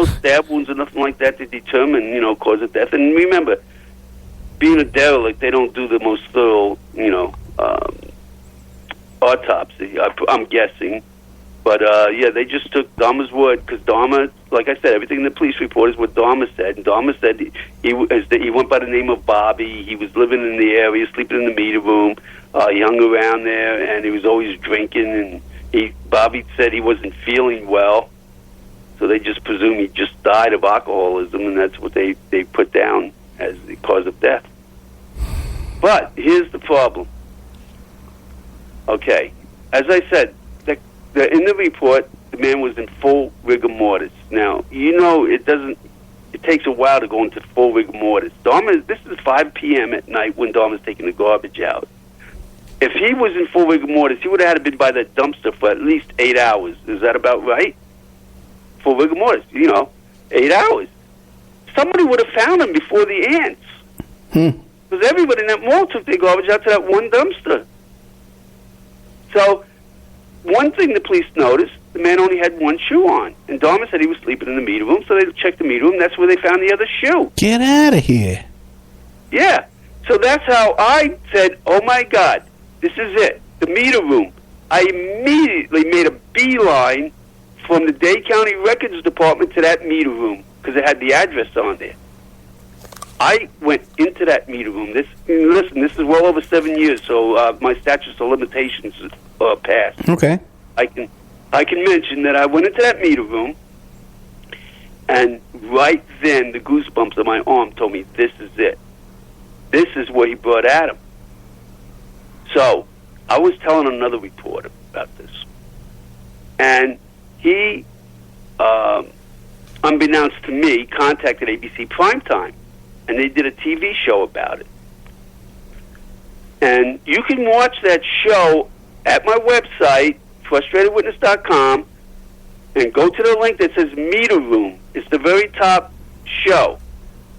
stab wounds or nothing like that to determine, cause of death. And remember, being a derelict, they don't do the most thorough, autopsy, I'm guessing. But, they just took Dahmer's word because Dahmer, like I said, everything in the police report is what Dahmer said. And Dahmer said he went by the name of Bobby. He was living in the area, sleeping in the meter room. He hung around there, and he was always drinking. And Bobby said he wasn't feeling well. So they just presume he just died of alcoholism, and that's what they put down as the cause of death. But here's the problem. Okay. As I said, in the report, the man was in full rigor mortis. Now, it takes a while to go into full rigor mortis. This is 5 p.m. at night when Dahmer's taking the garbage out. If he was in full rigor mortis, he would have had to been by that dumpster for at least 8 hours. Is that about right? Full rigor mortis, 8 hours. Somebody would have found him before the ants. Because everybody in that mall took their garbage out to that one dumpster. So, one thing the police noticed, the man only had one shoe on. And Dahmer said he was sleeping in the meter room, so they checked the meter room. That's where they found the other shoe. Get out of here. Yeah. So that's how I said, oh, my God, this is it, the meter room. I immediately made a beeline from the Dade County Records Department to that meter room because it had the address on there. I went into that meter room. This is well over 7 years, so my statute of limitations passed. Okay. I can mention that I went into that meter room, and right then the goosebumps on my arm told me this is it. This is what he brought at him. So I was telling another reporter about this, and he, unbeknownst to me, contacted ABC Primetime. And they did a TV show about it. And you can watch that show at my website, frustratedwitness.com, and go to the link that says Meter Room. It's the very top show.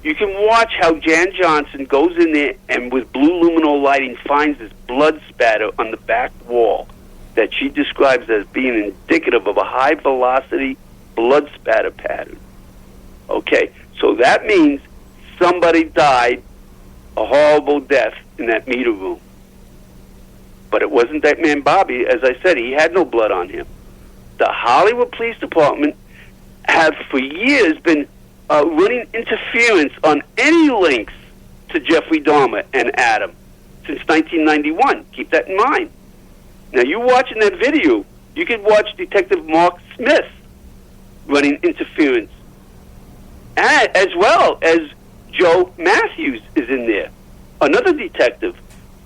You can watch how Jan Johnson goes in there and with blue luminol lighting finds this blood spatter on the back wall that she describes as being indicative of a high-velocity blood spatter pattern. Okay, so that means somebody died a horrible death in that meter room. But it wasn't that man Bobby. As I said, he had no blood on him. The Hollywood Police Department have for years been running interference on any links to Jeffrey Dahmer and Adam since 1991. Keep that in mind. Now, you watching that video, you can watch Detective Mark Smith running interference, as well as Joe Matthews is in there, another detective.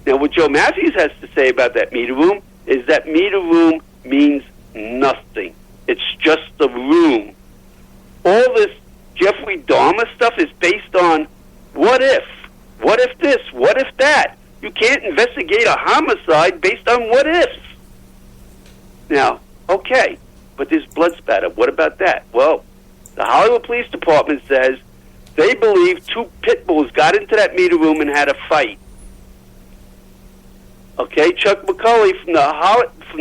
Now, what Joe Matthews has to say about that meter room is that meter room means nothing. It's just a room. All this Jeffrey Dahmer stuff is based on what if? What if this? What if that? You can't investigate a homicide based on what ifs. Now, okay, but there's blood spatter. What about that? Well, the Hollywood Police Department says they believe two pit bulls got into that meter room and had a fight. Okay, Chuck McCulley from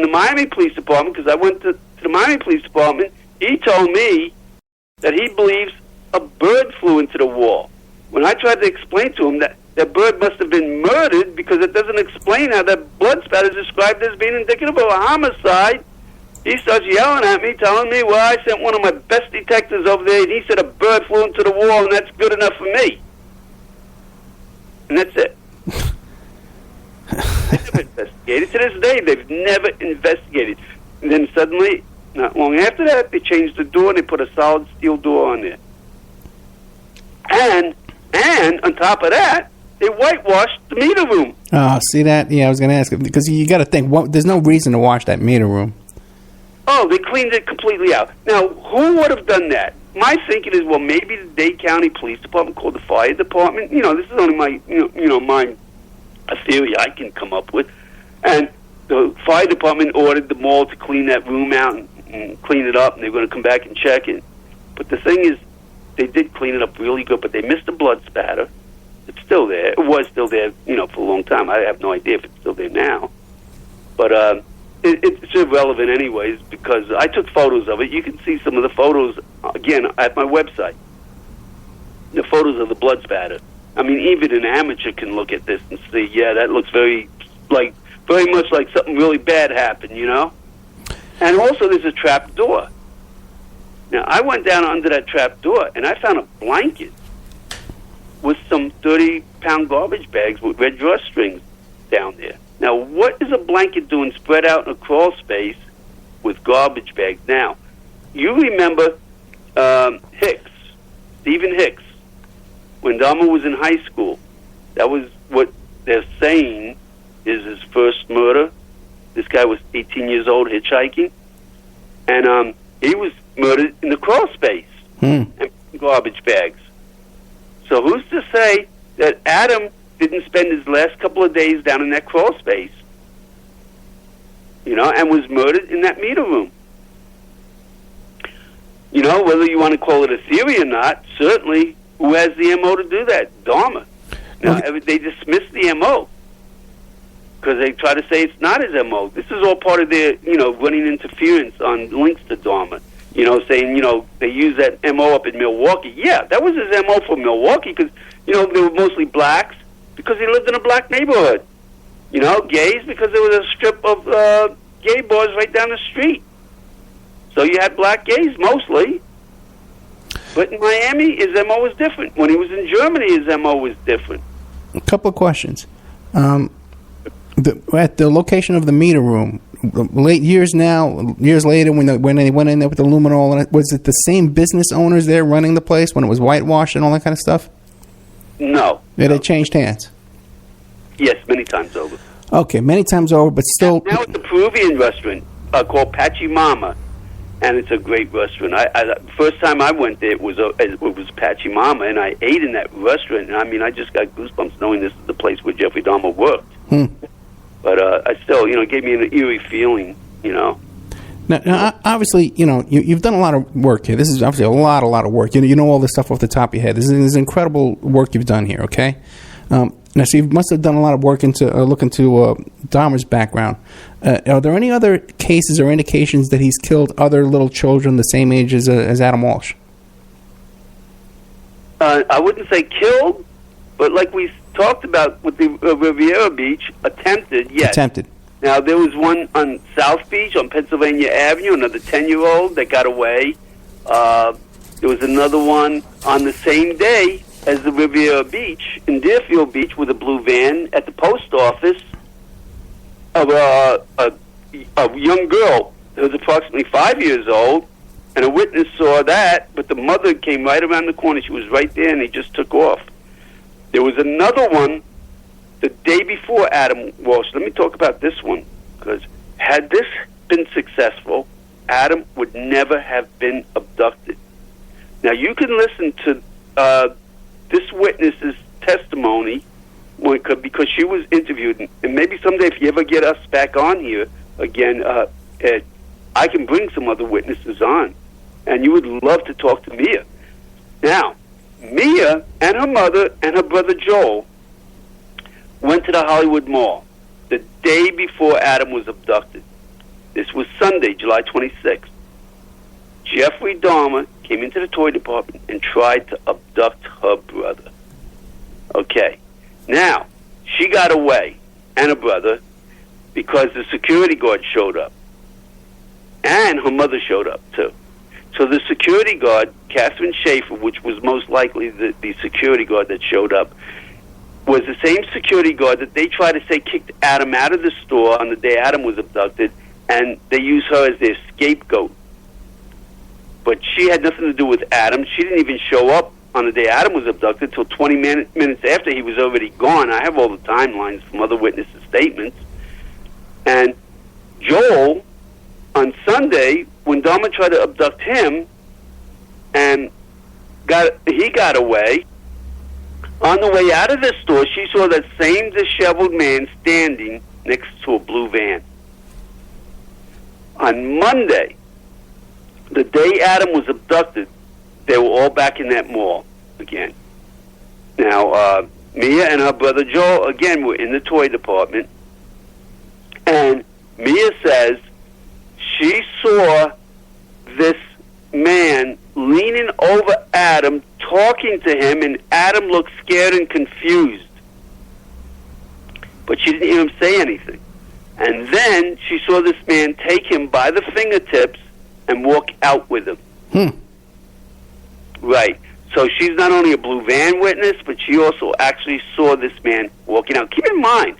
the Miami Police Department, because I went to the Miami Police Department, he told me that he believes a bird flew into the wall. When I tried to explain to him that that bird must have been murdered because it doesn't explain how that blood spatter is described as being indicative of a homicide, he starts yelling at me, telling me, well, I sent one of my best detectives over there, and he said a bird flew into the wall, and that's good enough for me. And that's it. They never investigated. To this day, they've never investigated. And then suddenly, not long after that, they changed the door, and they put a solid steel door on there. And on top of that, they whitewashed the meter room. Oh, see that? Yeah, I was going to ask, because you got to think, there's no reason to wash that meter room. Oh, they cleaned it completely out. Now, who would have done that? My thinking is, well, maybe the Dade County Police Department called the fire department. You know, this is only my, a theory I can come up with. And the fire department ordered the mall to clean that room out and clean it up, and they're going to come back and check it. But the thing is, they did clean it up really good, but they missed the blood spatter. It's still there. It was still there, for a long time. I have no idea if it's still there now. But it's irrelevant anyways, because I took photos of it. You can see some of the photos, again, at my website. The photos of the blood spatter. I mean, even an amateur can look at this and see, yeah, that looks very much like something really bad happened, And also there's a trap door. Now, I went down under that trap door, and I found a blanket with some 30-pound garbage bags with red drawstrings down there. Now, what is a blanket doing spread out in a crawl space with garbage bags? Now, you remember Hicks, Stephen Hicks, when Dahmer was in high school. That was what they're saying is his first murder. 18 years old, hitchhiking. And he was murdered in the crawl space and garbage bags. So who's to say that Adam didn't spend his last couple of days down in that crawl space, and was murdered in that meter room? Whether you want to call it a theory or not, certainly, who has the MO to do that? Dahmer. Now, they dismiss the MO because they try to say it's not his MO. This is all part of their, running interference on links to Dahmer. Saying, they use that MO up in Milwaukee. Yeah, that was his MO for Milwaukee because, they were mostly blacks because he lived in a black neighborhood. Gays because there was a strip of gay bars right down the street. So you had black gays mostly. But in Miami, his MO was different. When he was in Germany, his MO was different. A couple of questions. At the location of the meter room, years later, when they went in there with the luminol, was it the same business owners there running the place when it was whitewashed and all that kind of stuff? No. They changed hands? Yes, many times over. Okay, many times over, but still... Now it's a Peruvian restaurant called Pachimama, and it's a great restaurant. The first time I went there, it was Pachimama, and I ate in that restaurant, and I just got goosebumps knowing this is the place where Jeffrey Dahmer worked. But I still, it gave me an eerie feeling, Now, obviously, you've done a lot of work here. This is obviously a lot of work. You know all this stuff off the top of your head. This is incredible work you've done here, okay? Now, so you must have done a lot of work look into Dahmer's background. Are there any other cases or indications that he's killed other little children the same age as Adam Walsh? I wouldn't say killed, but like we talked about with the Riviera Beach, attempted, yes. Attempted. Now, there was one on South Beach on Pennsylvania Avenue, another 10-year-old that got away. There was another one on the same day as the Riviera Beach, in Deerfield Beach, with a blue van at the post office of a young girl that was approximately 5 years old, and a witness saw that, but the mother came right around the corner. She was right there, and he just took off. There was another one the day before Adam Walsh. Let me talk about this one, because had this been successful, Adam would never have been abducted. Now, you can listen to this witness's testimony because she was interviewed, and maybe someday if you ever get us back on here again, Ed, I can bring some other witnesses on, and you would love to talk to Mia. Now, Mia and her mother and her brother Joel went to the Hollywood Mall the day before Adam was abducted. This was Sunday, July 26th. Jeffrey Dahmer came into the toy department and tried to abduct her brother. Okay. Now, she got away, and her brother, because the security guard showed up. And her mother showed up, too. So the security guard, Catherine Schaefer, which was most likely the security guard that showed up, was the same security guard that they tried to say kicked Adam out of the store on the day Adam was abducted, and they used her as their scapegoat. But she had nothing to do with Adam. She didn't even show up on the day Adam was abducted until 20 minutes after he was already gone. I have all the timelines from other witnesses' statements. And Joel, on Sunday, when Dahmer tried to abduct him, and he got away, on the way out of the store, she saw that same disheveled man standing next to a blue van. On Monday, the day Adam was abducted, they were all back in that mall again. Now, Mia and her brother Joel, again, were in the toy department. And Mia says she saw this man leaning over Adam, talking to him, and Adam looked scared and confused. But she didn't hear him say anything. And then she saw this man take him by the fingertips and walk out with him. Right. So she's not only a blue van witness, but she also actually saw this man walking out. Keep in mind,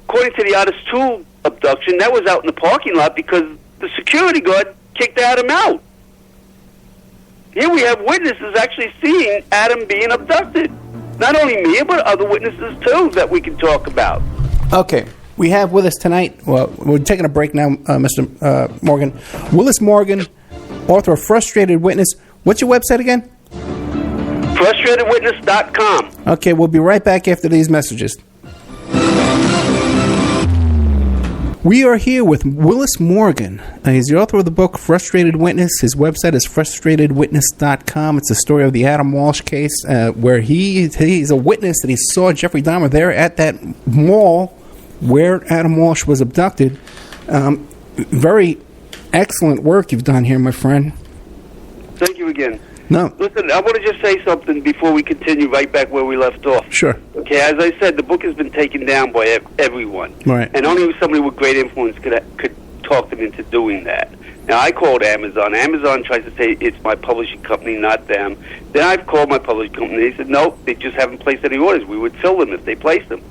according to the Otis 2 abduction, that was out in the parking lot because the security guard kicked Adam out. Here we have witnesses actually seeing Adam being abducted. Not only me, but other witnesses, too, that we can talk about. Okay. We have with us tonight, well, we're taking a break now, Mr. Morgan. Willis Morgan, author of Frustrated Witness. What's your website again? FrustratedWitness.com. Okay, we'll be right back after these messages. We are here with Willis Morgan. He's the author of the book Frustrated Witness. His website is frustratedwitness.com. It's the story of the Adam Walsh case where he's a witness that he saw Jeffrey Dahmer there at that mall where Adam Walsh was abducted. Very excellent work you've done here, my friend. Thank you again. No. Listen, I want to just say something before we continue right back where we left off. Sure. Okay, as I said, the book has been taken down by everyone. Right. And only somebody with great influence could talk them into doing that. Now, I called Amazon. Amazon tries to say it's my publishing company, not them. Then I've called my publishing company. They said, no, they just haven't placed any orders. We would fill them if they placed them.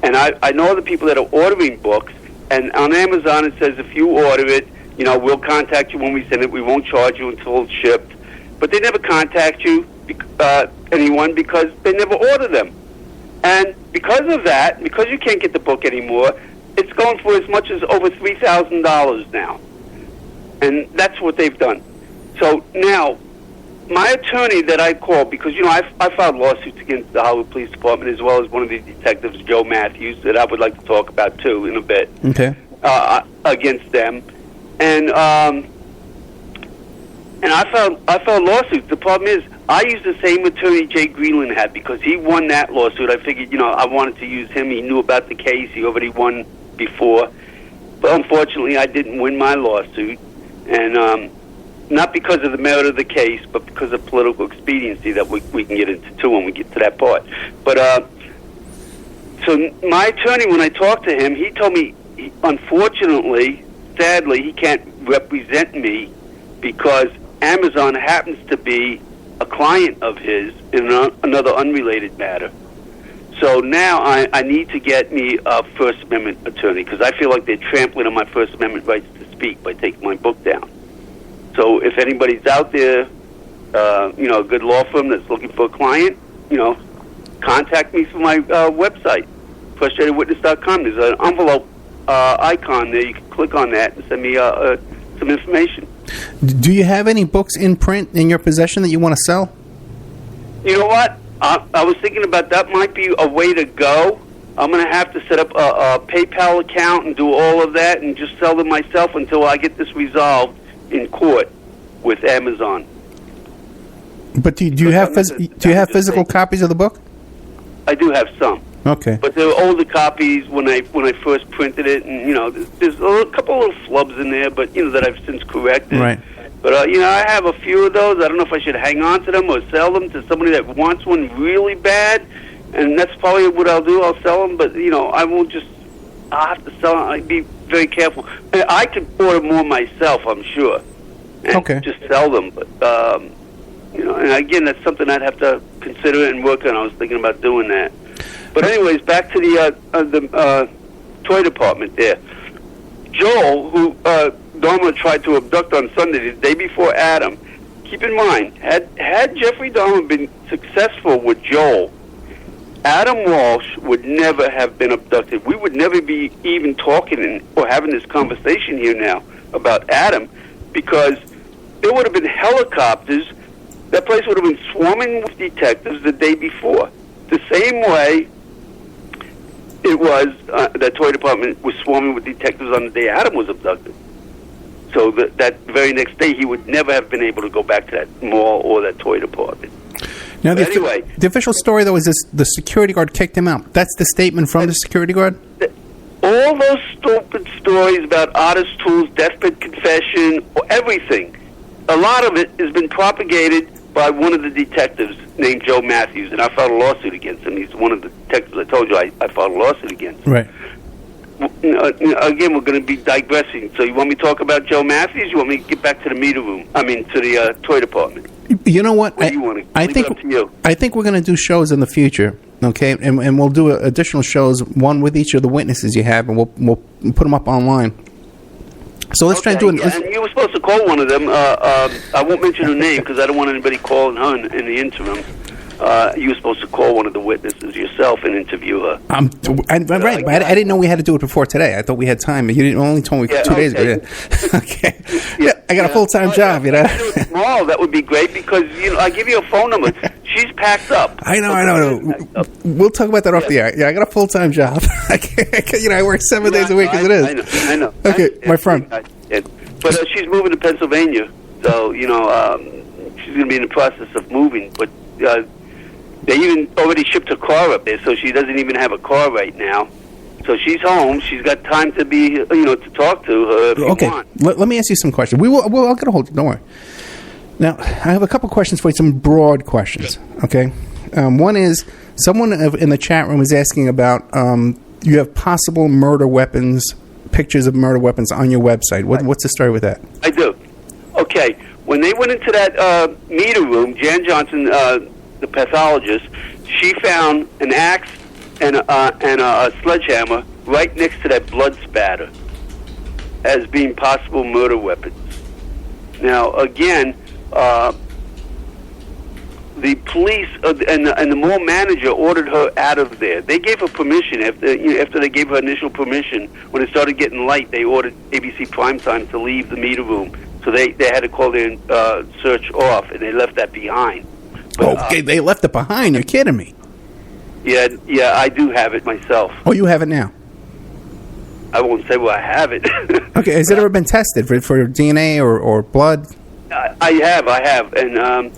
And I know the people that are ordering books, and on Amazon it says if you order it, we'll contact you when we send it. We won't charge you until it's shipped. But they never contact you, anyone, because they never order them. And because of that, because you can't get the book anymore, it's going for as much as over $3,000 now. And that's what they've done. So now, my attorney that I called, because, I filed lawsuits against the Hollywood Police Department as well as one of the detectives, Joe Matthews, that I would like to talk about, too, in a bit. Okay. Against them. And I filed lawsuits. The problem is, I used the same attorney Jay Greenland had because he won that lawsuit. I figured, I wanted to use him. He knew about the case. He already won before. But unfortunately, I didn't win my lawsuit. And not because of the merit of the case, but because of political expediency that we can get into, too, when we get to that part. But so my attorney, when I talked to him, he told me, unfortunately, sadly, he can't represent me because Amazon happens to be a client of his in another unrelated matter. So now I need to get me a First Amendment attorney because I feel like they're trampling on my First Amendment rights to speak by taking my book down. So if anybody's out there, a good law firm that's looking for a client, contact me through my website, frustratedwitness.com. There's an envelope icon there. You can click on that and send me some information. Do you have any books in print in your possession that you want to sell? You know what? I was thinking about that might be a way to go. I'm going to have to set up a PayPal account and do all of that and just sell them myself until I get this resolved in court with Amazon. But do you have physical copies of the book? I do have some. Okay. But they're older copies when I first printed it, and there's a couple of little flubs in there, but that I've since corrected. Right. But I have a few of those. I don't know if I should hang on to them or sell them to somebody that wants one really bad, and that's probably what I'll do. I'll sell them, but I won't just. I'll have to sell them. I'd be very careful. I could order more myself, I'm sure, and just sell them. But and again, that's something I'd have to consider and work on. I was thinking about doing that. But anyways, back to the toy department there. Joel, who Dahmer tried to abduct on Sunday, the day before Adam, keep in mind, had Jeffrey Dahmer been successful with Joel, Adam Walsh would never have been abducted. We would never be even talking or having this conversation here now about Adam because there would have been helicopters. That place would have been swarming with detectives the day before. The same way it was, the toy department was swarming with detectives on the day Adam was abducted. So that very next day, he would never have been able to go back to that mall or that toy department. Now, the official story, though, is the security guard kicked him out. That's the statement from the security guard? All those stupid stories about Otis Tools, deathbed confession, everything, a lot of it has been propagated by one of the detectives named Joe Matthews, and I filed a lawsuit against him. He's one of the detectives I told you I filed a lawsuit against. Right. Again, we're going to be digressing. So you want me to talk about Joe Matthews? You want me to get back to the meter room? I mean, to the toy department. You know what? What do you want to? I think we're going to do shows in the future. Okay, and we'll do additional shows, one with each of the witnesses you have, and we'll put them up online. So let's try to do it. Yeah, and you were supposed to call one of them. I won't mention her name because I don't want anybody calling her in the interim. you were supposed to call one of the witnesses yourself and interview her. Right, but I didn't know we had to do it before today. I thought we had time. You didn't only told me 2 days ago. Yeah. Okay. Yeah, I got a full-time job, you know. Tomorrow, that would be great because I give you a phone number. She's packed up. I know. We'll talk about that off the air. Yeah, I got a full-time job. I work 7 days a week as it is. I know. Okay, my friend. But she's moving to Pennsylvania, so she's going to be in the process of moving. But they even already shipped her car up there, so she doesn't even have a car right now. So she's home. She's got time to be, to talk to her if you want. Let me ask you some questions. I'll get a hold of you. Don't worry. Now, I have a couple questions for you, some broad questions, okay? One is, someone in the chat room is asking about, you have possible murder weapons, pictures of murder weapons on your website. What's the story with that? I do. Okay. When they went into that meter room, Jan Johnson, the pathologist, she found an axe and a sledgehammer right next to that blood spatter as being possible murder weapons. Now, again, the police and the mall manager ordered her out of there. They gave her permission after they gave her initial permission. When it started getting light, they ordered ABC Primetime to leave the meter room. So they had to call their search off, and they left that behind. But, okay, they left it behind. You're kidding me. Yeah, I do have it myself. Oh, you have it now? I won't say where I have it. Okay, has it ever been tested for DNA or blood? I have, and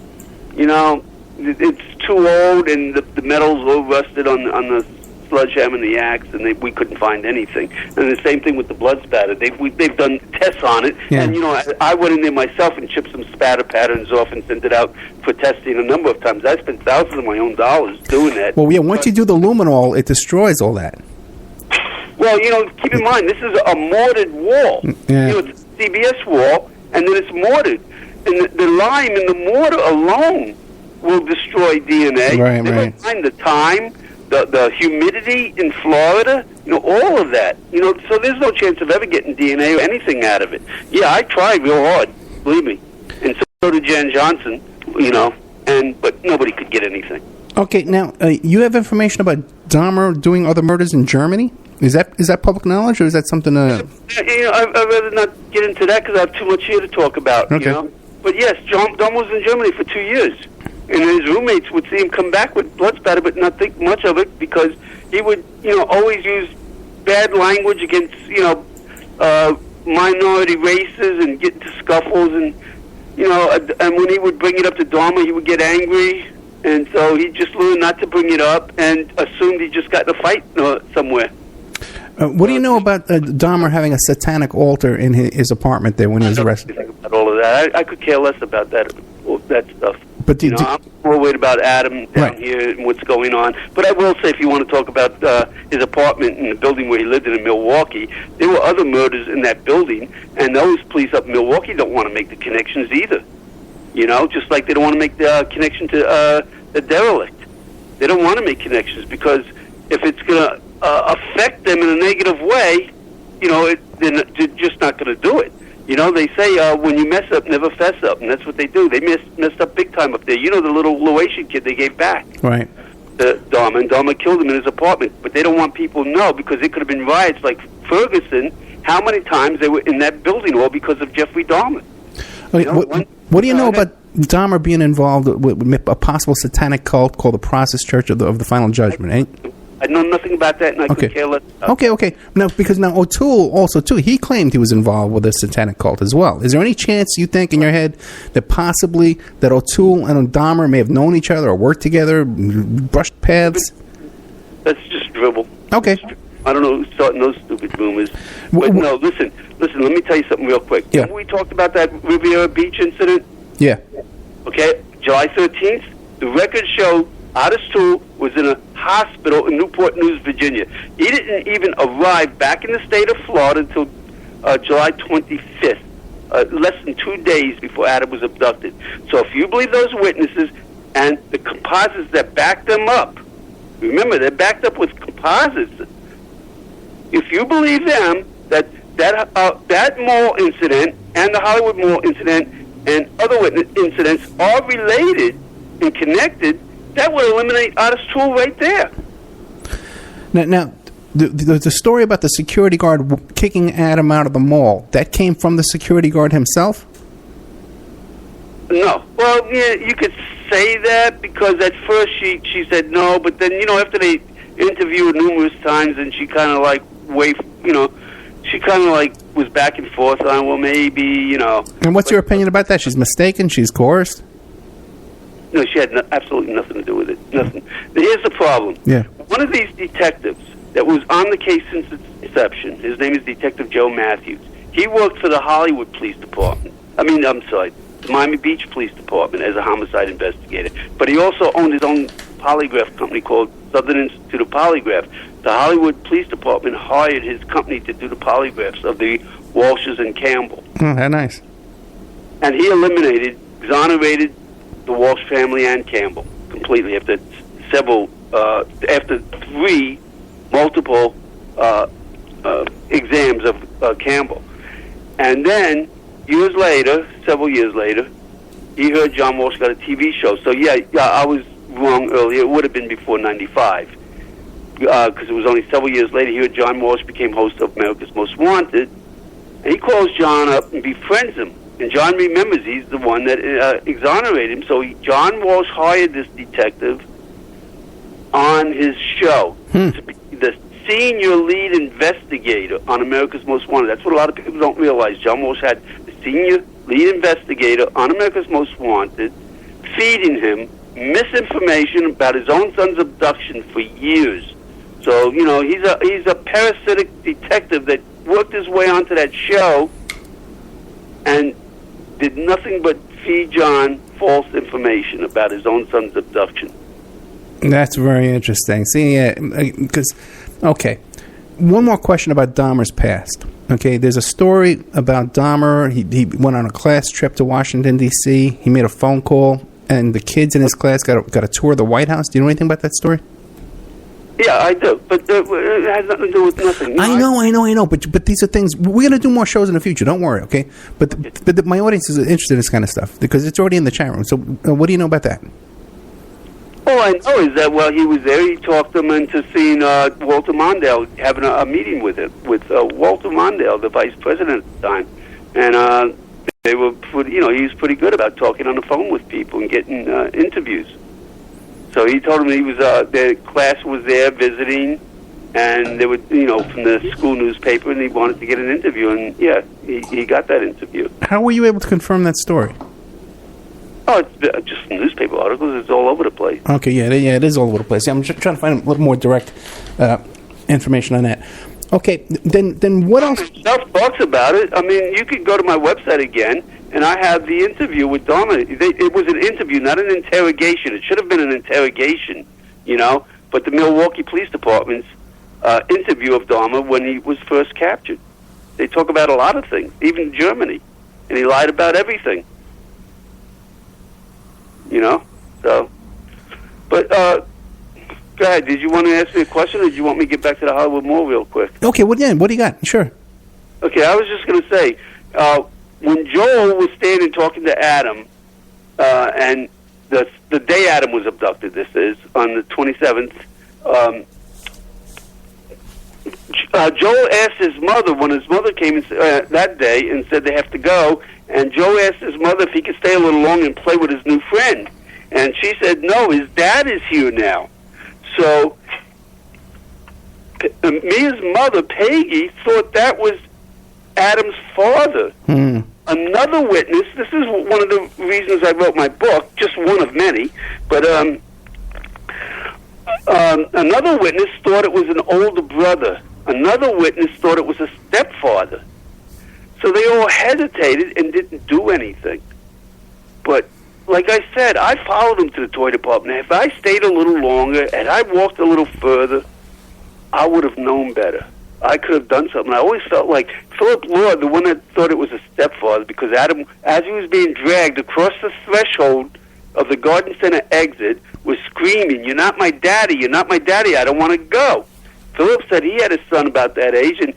it's too old, and the metal's all rusted on the sledgehammer and the axe, and we couldn't find anything. And the same thing with the blood spatter. They've done tests on it, and I went in there myself and chipped some spatter patterns off and sent it out for testing a number of times. I spent thousands of my own dollars doing that. Well, yeah, once you do the luminol, it destroys all that. Well, keep in mind, this is a mortared wall. Yeah. It's a CBS wall, and then it's mortared. And the lime in the mortar alone will destroy DNA. Right. Never mind the time, the humidity in Florida, all of that. So there's no chance of ever getting DNA or anything out of it. Yeah, I tried real hard, believe me. And so did Jan Johnson, but nobody could get anything. Okay, now, you have information about Dahmer doing other murders in Germany? Is that public knowledge, or is that something... I'd rather not get into that because I have too much here to talk about, Okay. But yes, Dahmer was in Germany for 2 years. And his roommates would see him come back with blood spatter, but not think much of it because he would, always use bad language against, minority races and get into scuffles. And, and when he would bring it up to Dahmer, he would get angry. And so he just learned not to bring it up and assumed he just got in a fight somewhere. What do you know about Dahmer having a satanic altar in his apartment there when he was arrested? I don't know anything about all of that. I could care less about that stuff. But I'm more worried about Adam down here and what's going on. But I will say, if you want to talk about his apartment in the building where he lived in Milwaukee, there were other murders in that building, and those police up in Milwaukee don't want to make the connections either. Just like they don't want to make the connection to the derelict. They don't want to make connections because if it's going to affect them in a negative way, they're just not going to do it. They say when you mess up, never fess up, and that's what they do. They messed up big time up there. The little Laotian kid they gave back. Right. Dahmer, and Dahmer killed him in his apartment. But they don't want people to know because it could have been riots like Ferguson, how many times they were in that building all because of Jeffrey Dahmer. Okay, what do you know about Dahmer being involved with a possible satanic cult called the Process Church of the Final Judgment? I know nothing about that, and I could care less. Okay. Now, because O'Toole also, too, he claimed he was involved with a satanic cult as well. Is there any chance, you think, in your head, that possibly that O'Toole and Dahmer may have known each other or worked together, brushed paths? That's just dribble. Okay. I don't know who's starting those stupid rumors. But no, listen, let me tell you something real quick. Yeah. Remember we talked about that Riviera Beach incident? Yeah. Okay, July 13th, the records show Otis Toole was in a hospital in Newport News, Virginia. He didn't even arrive back in the state of Florida until July 25th, less than 2 days before Adam was abducted. So if you believe those witnesses and the composites that back them up, remember, they're backed up with composites. If you believe them, that mall incident and the Hollywood Mall incident and other witness incidents are related and connected, That would eliminate Otis Toole right there. Now the story about the security guard kicking Adam out of the mall, that came from the security guard himself? No. Well, yeah, you could say that, because at first she said no, but then, after they interviewed numerous times, and she kind of like she kind of like was back and forth on, well, maybe, And what's your opinion about that? She's mistaken? She's coerced? No, she had absolutely nothing to do with it. Nothing. Here's the problem. Yeah. One of these detectives that was on the case since its inception, his name is Detective Joe Matthews. He worked for the Hollywood Police Department. The Miami Beach Police Department as a homicide investigator. But he also owned his own polygraph company called Southern Institute of Polygraph. The Hollywood Police Department hired his company to do the polygraphs of the Walshes and Campbell. Oh, how nice. And he exonerated the Walsh family and Campbell completely after three multiple exams of Campbell. And then, several years later, he heard John Walsh got a TV show. So, yeah, I was wrong earlier. It would have been before 95. Because it was only several years later, he heard John Walsh became host of America's Most Wanted. And he calls John up and befriends him. And John remembers he's the one that exonerated him. So John Walsh hired this detective on his show to be the senior lead investigator on America's Most Wanted. That's what a lot of people don't realize. John Walsh had the senior lead investigator on America's Most Wanted, feeding him misinformation about his own son's abduction for years. So, he's a parasitic detective that worked his way onto that show and did nothing but feed John false information about his own son's abduction. That's very interesting. See, okay. One more question about Dahmer's past. Okay, there's a story about Dahmer. He went on a class trip to Washington, D.C. He made a phone call, and the kids in his class got a tour of the White House. Do you know anything about that story? Yeah, I do, but it has nothing to do with nothing. I know. But these are things we're going to do more shows in the future. Don't worry, okay? But my audience is interested in this kind of stuff because it's already in the chat room. So, what do you know about that? All I know is that while he was there, he talked them into seeing Walter Mondale, having a meeting with Walter Mondale, the vice president at the time, and they were he was pretty good about talking on the phone with people and getting interviews. So he told him he was their class was there visiting, and they would from the school newspaper, and he wanted to get an interview, and yeah, he got that interview. How were you able to confirm that story? Oh, it's just newspaper articles. It's all over the place. Okay, yeah, it is all over the place. I'm just trying to find a little more direct information on that. Okay, then what else? Stuff talks about it. I mean, you could go to my website again, and I have the interview with Dahmer. It was an interview, not an interrogation. It should have been an interrogation, but the Milwaukee Police Department's interview of Dahmer when he was first captured. They talk about a lot of things, even Germany, and he lied about everything. So, but go ahead. Did you want to ask me a question, or did you want me to get back to the Hollywood Mall real quick? Okay, what do you got? Sure. Okay, I was just going to say, when Joel was standing talking to Adam, and the day Adam was abducted, this is, on the 27th, Joel asked his mother, when his mother came that day and said they have to go, and Joe asked his mother if he could stay a little longer and play with his new friend. And she said, no, his dad is here now. So Mia's mother, Peggy, thought that was Adam's father. Another witness, this is one of the reasons I wrote my book, just one of many, but another witness thought it was an older brother. Another witness thought it was a stepfather. So they all hesitated and didn't do anything. But like I said, I followed him to the toy department. If I stayed a little longer and I walked a little further, I would have known better. I could have done something. I always felt like Philip Lord, the one that thought it was a stepfather, because Adam, as he was being dragged across the threshold of the Garden Center exit, was screaming, "You're not my daddy, you're not my daddy, I don't want to go." Philip said he had a son about that age, and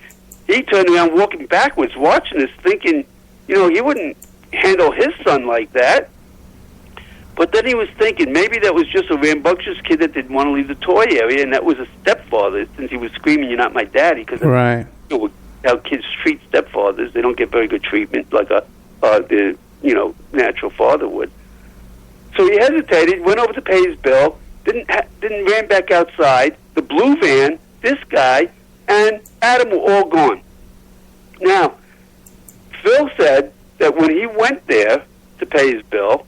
he turned around walking backwards, watching this, thinking, he wouldn't handle his son like that. But then he was thinking maybe that was just a rambunctious kid that didn't want to leave the toy area, and that was a stepfather, since he was screaming, "You're not my daddy," because Right. how kids treat stepfathers. They don't get very good treatment like the natural father would. So he hesitated, went over to pay his bill, didn't ran back outside. The blue van, this guy, and Adam were all gone. Now, Phil said that when he went there to pay his bill,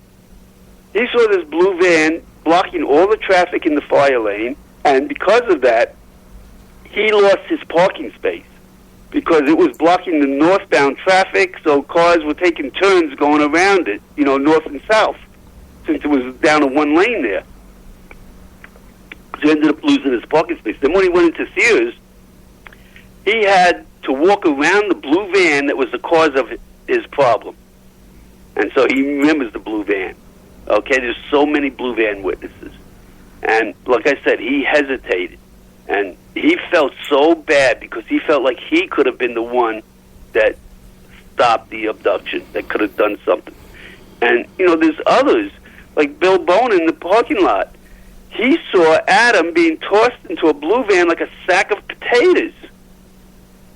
he saw this blue van blocking all the traffic in the fire lane, and because of that, he lost his parking space because it was blocking the northbound traffic, so cars were taking turns going around it, north and south, since it was down to one lane there. So he ended up losing his parking space. Then when he went into Sears, he had to walk around the blue van that was the cause of his problem. And so he remembers the blue van. Okay, there's so many blue van witnesses. And like I said, he hesitated. And he felt so bad because he felt like he could have been the one that stopped the abduction, that could have done something. And, there's others, like Bill Bone in the parking lot. He saw Adam being tossed into a blue van like a sack of potatoes.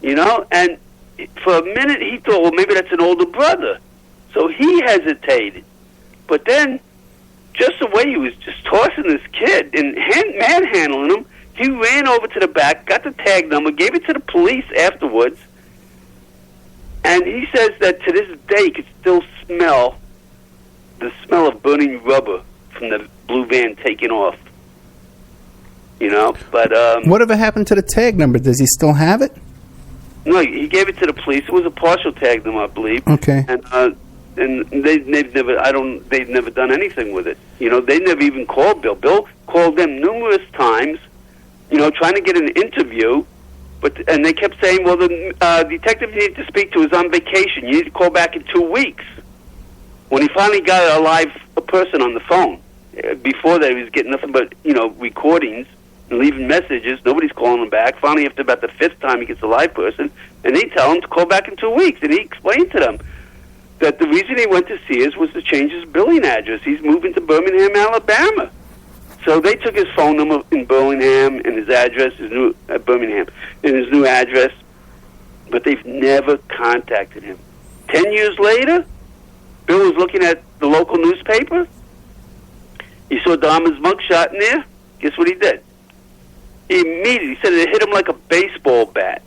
And for a minute he thought, well, maybe that's an older brother. So he hesitated. But then, just the way he was just tossing this kid and manhandling him, he ran over to the back, got the tag number, gave it to the police afterwards, and he says that to this day he could still smell the smell of burning rubber from the blue van taking off. But whatever happened to the tag number? Does he still have it? No, he gave it to the police. It was a partial tag number, I believe. Okay. And they've never done anything with it. They never even called Bill. Bill called them numerous times, trying to get an interview, and they kept saying, well, the detective you need to speak to is on vacation. You need to call back in 2 weeks. When he finally got a live person on the phone, before that he was getting nothing but, recordings and leaving messages. Nobody's calling him back. Finally, after about the fifth time, he gets a live person, and they tell him to call back in 2 weeks. And he explained to them that the reason he went to Sears was to change his billing address. He's moving to Birmingham, Alabama. So they took his phone number in Birmingham and his address, Birmingham, and his new address, but they've never contacted him. 10 years later, Bill was looking at the local newspaper. He saw Dahmer's mugshot in there. Guess what he did? He immediately said it hit him like a baseball bat.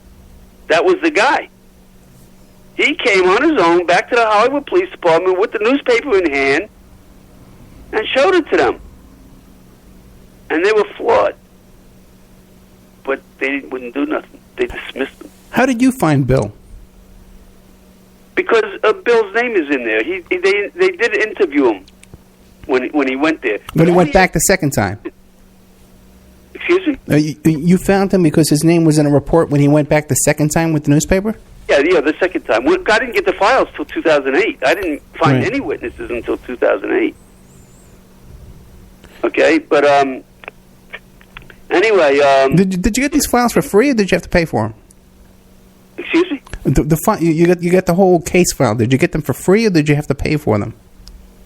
That was the guy. He came on his own back to the Hollywood Police Department with the newspaper in hand and showed it to them. And they were floored. But they wouldn't do nothing. They dismissed him. How did you find Bill? Because Bill's name is in there. They did interview him when he went there. When he went back the second time? Excuse me? You found him because his name was in a report when he went back the second time with the newspaper? Yeah, the second time. I didn't get the files till 2008. I didn't find any witnesses until 2008. Okay, but anyway... Did you get these files for free, or did you have to pay for them? Excuse me? You got the whole case file. Did you get them for free, or did you have to pay for them?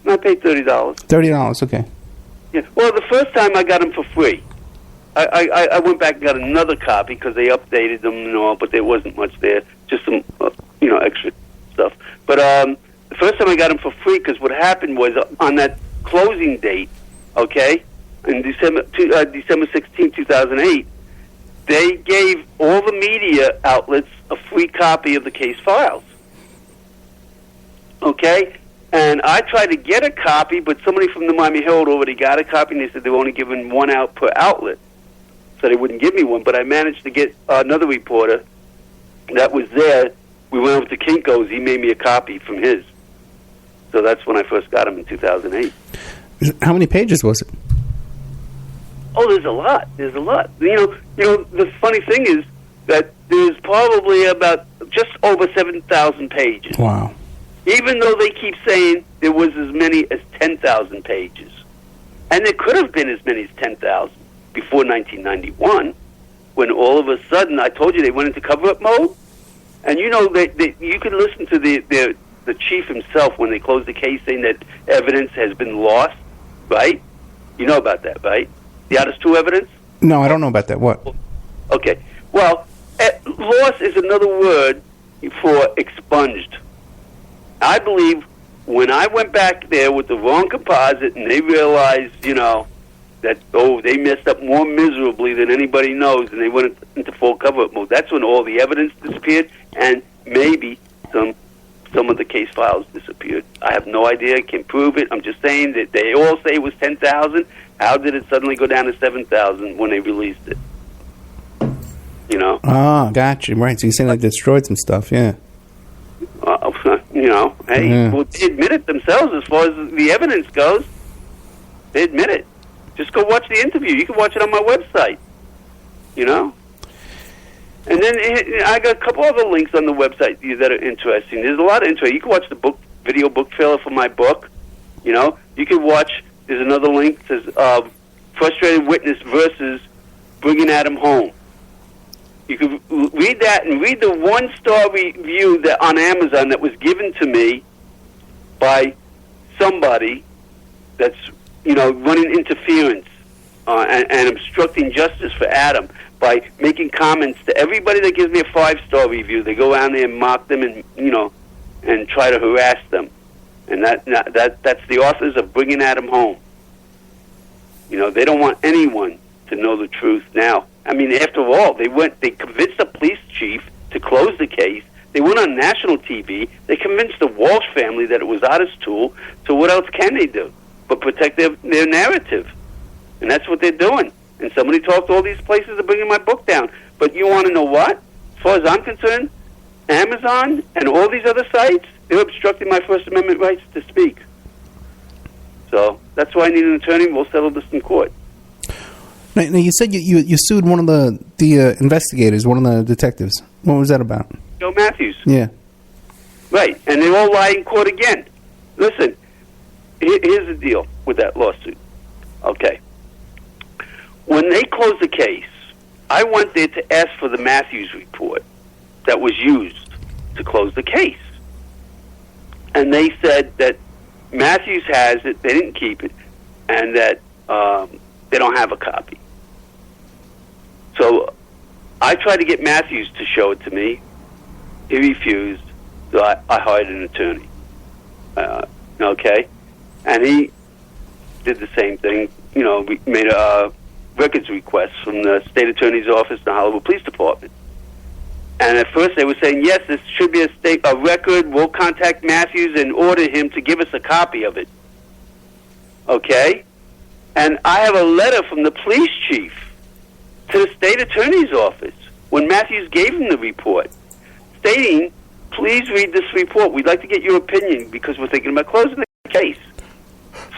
I paid $30. $30, okay. Yeah. Well, the first time I got them for free. I went back and got another copy because they updated them and all, but there wasn't much there, just some extra stuff. But the first time I got them for free because what happened was on that closing date, okay, in December 16, 2008, they gave all the media outlets a free copy of the case files. Okay? And I tried to get a copy, but somebody from the Miami Herald already got a copy, and they said they were only giving one out per outlet. So they wouldn't give me one, but I managed to get another reporter that was there. We went over to Kinko's. He made me a copy from his. So that's when I first got him in 2008. How many pages was it? Oh, there's a lot. There's a lot. The funny thing is that there's probably about just over 7,000 pages. Wow. Even though they keep saying there was as many as 10,000 pages. And there could have been as many as 10,000 before 1991, when all of a sudden, I told you they went into cover-up mode. And you can listen to the chief himself when they closed the case saying that evidence has been lost. right? You know about that, right? The Otis 2 evidence? No, I don't know about that. What? Okay. Well, loss is another word for expunged. I believe when I went back there with the wrong composite and they realized, that, they messed up more miserably than anybody knows, and they went into full cover-up mode. That's when all the evidence disappeared, and maybe some of the case files disappeared. I have no idea. I can't prove it. I'm just saying that they all say it was 10,000. How did it suddenly go down to 7,000 when they released it? Ah, gotcha. Right. So you're saying they destroyed some stuff, yeah. Hey, well, they admit it themselves as far as the evidence goes. They admit it. Just go watch the interview. You can watch it on my website. And then I got a couple other links on the website that are interesting. There's a lot of interest. You can watch the video book trailer for my book. You can watch. There's another link that says Frustrated Witness versus Bringing Adam Home. You can read that and read the one-star review that on Amazon that was given to me by somebody that's running interference and obstructing justice for Adam by making comments to everybody that gives me a 5-star review. They go around there and mock them and and try to harass them. And that's the authors of Bringing Adam Home. They don't want anyone to know the truth now. I mean, after all, they convinced the police chief to close the case. They went on national TV. They convinced the Walsh family that it was Otis tool. So what else can they do but protect their narrative? And that's what they're doing. And somebody talked to all these places to bringing my book down. But you want to know what? As far as I'm concerned, Amazon and all these other sites, they're obstructing my First Amendment rights to speak. So that's why I need an attorney. We'll settle this in court. Now you said you sued one of the investigators, one of the detectives. What was that about? Joe Matthews. Yeah. Right, and they all lie in court again. Listen, here's the deal with that lawsuit. Okay. When they closed the case, I went there to ask for the Matthews report that was used to close the case. And they said that Matthews has it, they didn't keep it, and that they don't have a copy. So I tried to get Matthews to show it to me. He refused, so I hired an attorney. Okay? And he did the same thing. We made a records request from the state attorney's office in the Hollywood Police Department. And at first they were saying, yes, this should be a record. We'll contact Matthews and order him to give us a copy of it. Okay? And I have a letter from the police chief to the state attorney's office when Matthews gave him the report, stating, please read this report. We'd like to get your opinion because we're thinking about closing the case.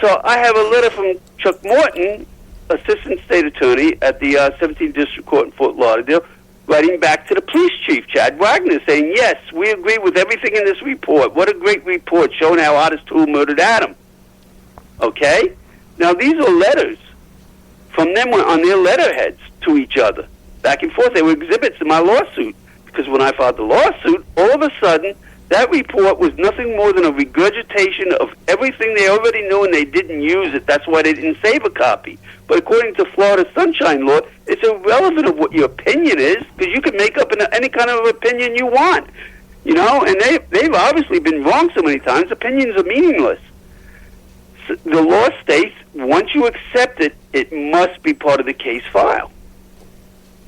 So I have a letter from Chuck Morton, assistant state attorney at the 17th District Court in Fort Lauderdale, writing back to the police chief, Chad Wagner, saying, yes, we agree with everything in this report. What a great report showing how Otis Toole murdered Adam. Okay? Now, these are letters from them on their letterheads to each other, back and forth. They were exhibits in my lawsuit, because when I filed the lawsuit, all of a sudden, that report was nothing more than a regurgitation of everything they already knew, and they didn't use it. That's why they didn't save a copy. But according to Florida Sunshine Law, it's irrelevant of what your opinion is, because you can make up any kind of opinion you want. And they've obviously been wrong so many times. Opinions are meaningless. The law states, once you accept it, it must be part of the case file.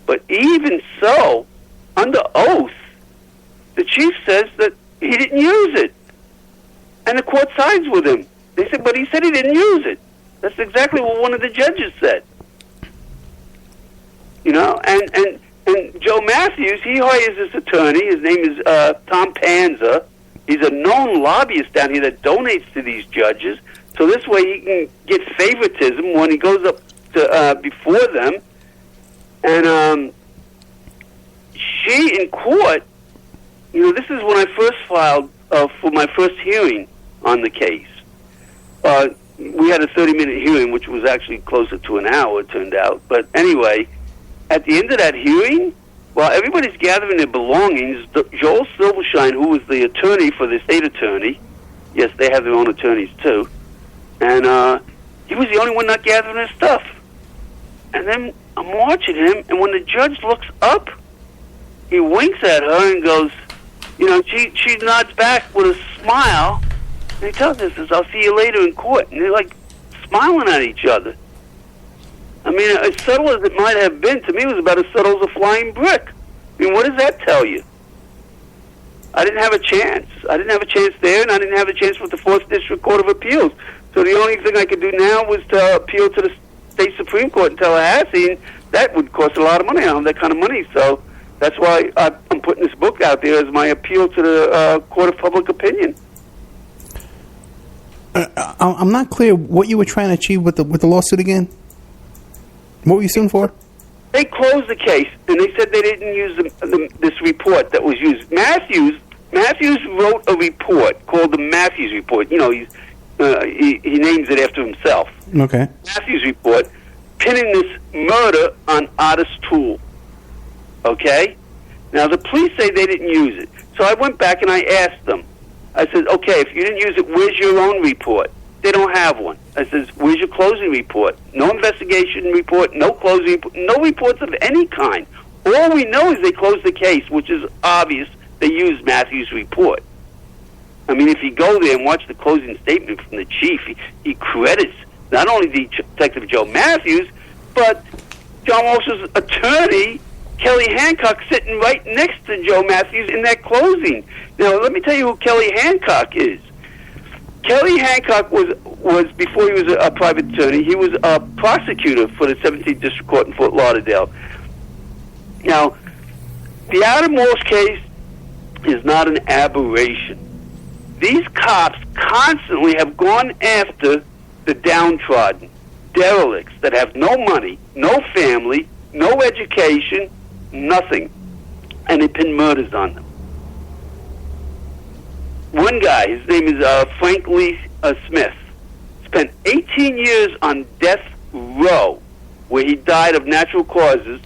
But even so, under oath, the chief says that he didn't use it. And the court sides with him. They said, but he said he didn't use it. That's exactly what one of the judges said. And Joe Matthews, he hires this attorney. His name is Tom Panza. He's a known lobbyist down here that donates to these judges. So this way he can get favoritism when he goes up to before them. And she in court, this is when I first filed for my first hearing on the case. We had a 30-minute hearing, which was actually closer to an hour, it turned out. But anyway, at the end of that hearing, while everybody's gathering their belongings, Joel Silvershine, who was the attorney for the state attorney, yes, they have their own attorneys too, and He was the only one not gathering his stuff. And then I'm watching him, and when the judge looks up, he winks at her and goes, she nods back with a smile, and he tells her, says, I'll see you later in court. And they're like smiling at each other. I mean, as subtle as it might have been, to me it was about as subtle as a flying brick. I mean, what does that tell you? I didn't have a chance. I didn't have a chance there, and I didn't have a chance with the 4th District Court of Appeals. So the only thing I could do now was to appeal to the State Supreme Court in Tallahassee, and that would cost a lot of money. I don't have that kind of money, so that's why I'm putting this book out there as my appeal to the Court of Public Opinion. I'm not clear what you were trying to achieve with the lawsuit again. What were you suing for? They closed the case, and they said they didn't use this report that was used. Matthews wrote a report called the Matthews Report. He names it after himself. Okay. Matthews Report, pinning this murder on Otis Toole. Okay? Now, the police say they didn't use it. So I went back and I asked them. I said, okay, if you didn't use it, where's your own report? They don't have one. I says, where's your closing report? No investigation report, no closing report, no reports of any kind. All we know is they closed the case, which is obvious they used Matthews' report. I mean, if you go there and watch the closing statement from the chief, he credits not only Detective Joe Matthews, but John Walsh's attorney, Kelly Hancock, sitting right next to Joe Matthews in that closing. Now, let me tell you who Kelly Hancock is. Kelly Hancock was before he was a private attorney, he was a prosecutor for the 17th District Court in Fort Lauderdale. Now, the Adam Walsh case is not an aberration. These cops constantly have gone after the downtrodden, derelicts that have no money, no family, no education, nothing, and they pin murders on them. One guy, his name is Frank Lee Smith, spent 18 years on death row, where he died of natural causes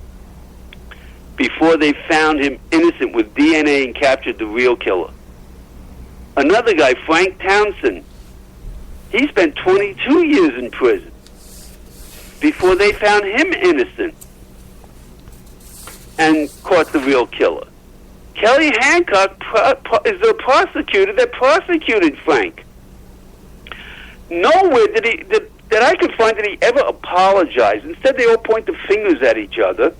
before they found him innocent with DNA and captured the real killer. Another guy, Frank Townsend, he spent 22 years in prison before they found him innocent and caught the real killer. Kelly Hancock is the prosecutor that prosecuted Frank. Nowhere that I could find did he ever apologize. Instead, they all point the fingers at each other.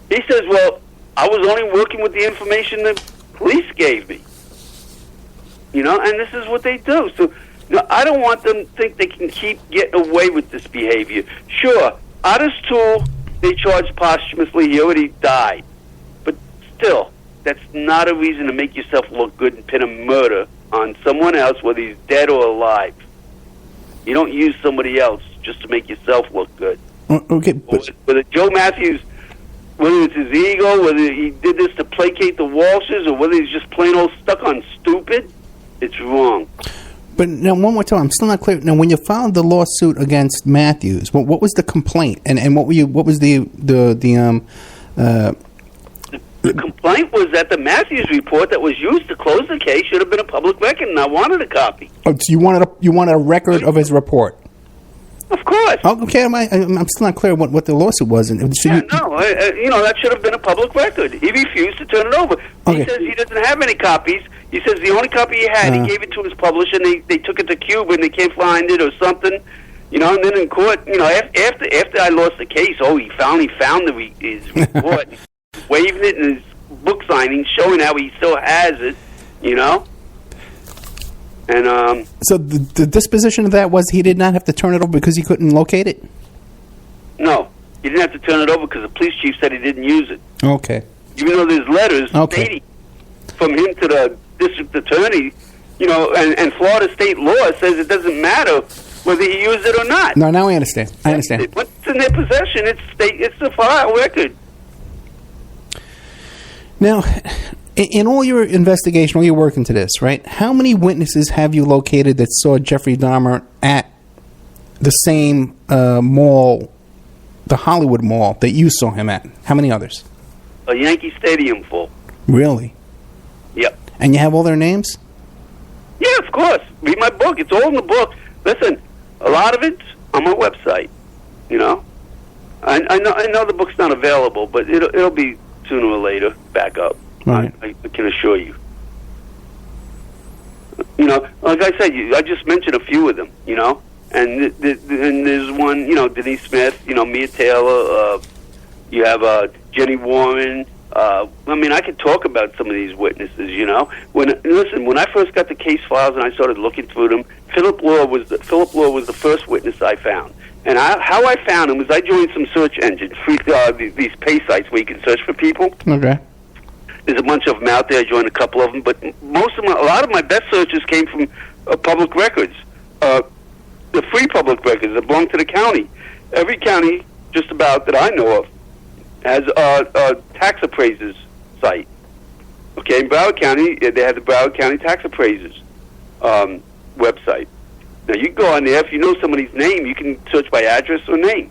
He says, well, I was only working with the information the police gave me. And this is what they do. So, I don't want them to think they can keep getting away with this behavior. Sure, Otis Toole, they charged posthumously. He already died. But still, that's not a reason to make yourself look good and pin a murder on someone else, whether he's dead or alive. You don't use somebody else just to make yourself look good. Okay, but whether Joe Matthews, whether it's his ego, whether he did this to placate the Walshes, or whether he's just plain old stuck on stupid, it's wrong. But now, one more time, I'm still not clear. Now, when you filed the lawsuit against Matthews, what was the complaint, and what was the complaint was that the Matthews report that was used to close the case should have been a public record, and I wanted a copy. Oh, so you wanted a record of his report? Of course. Oh, okay, I'm still not clear what the lawsuit was. That should have been a public record. He refused to turn it over. Okay. He says he doesn't have any copies. He says the only copy he had, he gave it to his publisher, and they took it to Cuba, and they can't find it or something. And then in court, after I lost the case, he finally found his report, waving it in his book signing, showing how he still has it, And so the disposition of that was he did not have to turn it over because he couldn't locate it? No, he didn't have to turn it over because the police chief said he didn't use it. Okay. Even though there's letters stating from him to the district attorney, and Florida state law says it doesn't matter whether he used it or not. No, now I understand. What's in their possession? It's the file record. Now, in all your investigation, all your work into this, right, how many witnesses have you located that saw Jeffrey Dahmer at the same mall, the Hollywood Mall, that you saw him at? How many others? A Yankee Stadium full. Really? Yep. And you have all their names? Yeah, of course. Read my book. It's all in the book. Listen, A lot of it's on my website. You know, I know the book's not available, but it'll be sooner or later back up. Right. I can assure you. You know, like I said, I just mentioned a few of them. You know, and there's one. You know, Denise Smith. You know, Mia Taylor. You have Jenny Warren. I mean, I could talk about some of these witnesses. You know, when I first got the case files and I started looking through them, Philip Law was the first witness I found. And how I found him was I joined some search engines, these pay sites where you can search for people. Okay. There's a bunch of them out there. I joined a couple of them, but a lot of my best searches came from public records, the free public records that belong to the county. Every county, just about that I know of, has a tax appraisers site. Okay, in Broward County, they have the Broward County Tax Appraisers website. Now, you go on there, if you know somebody's name, you can search by address or name.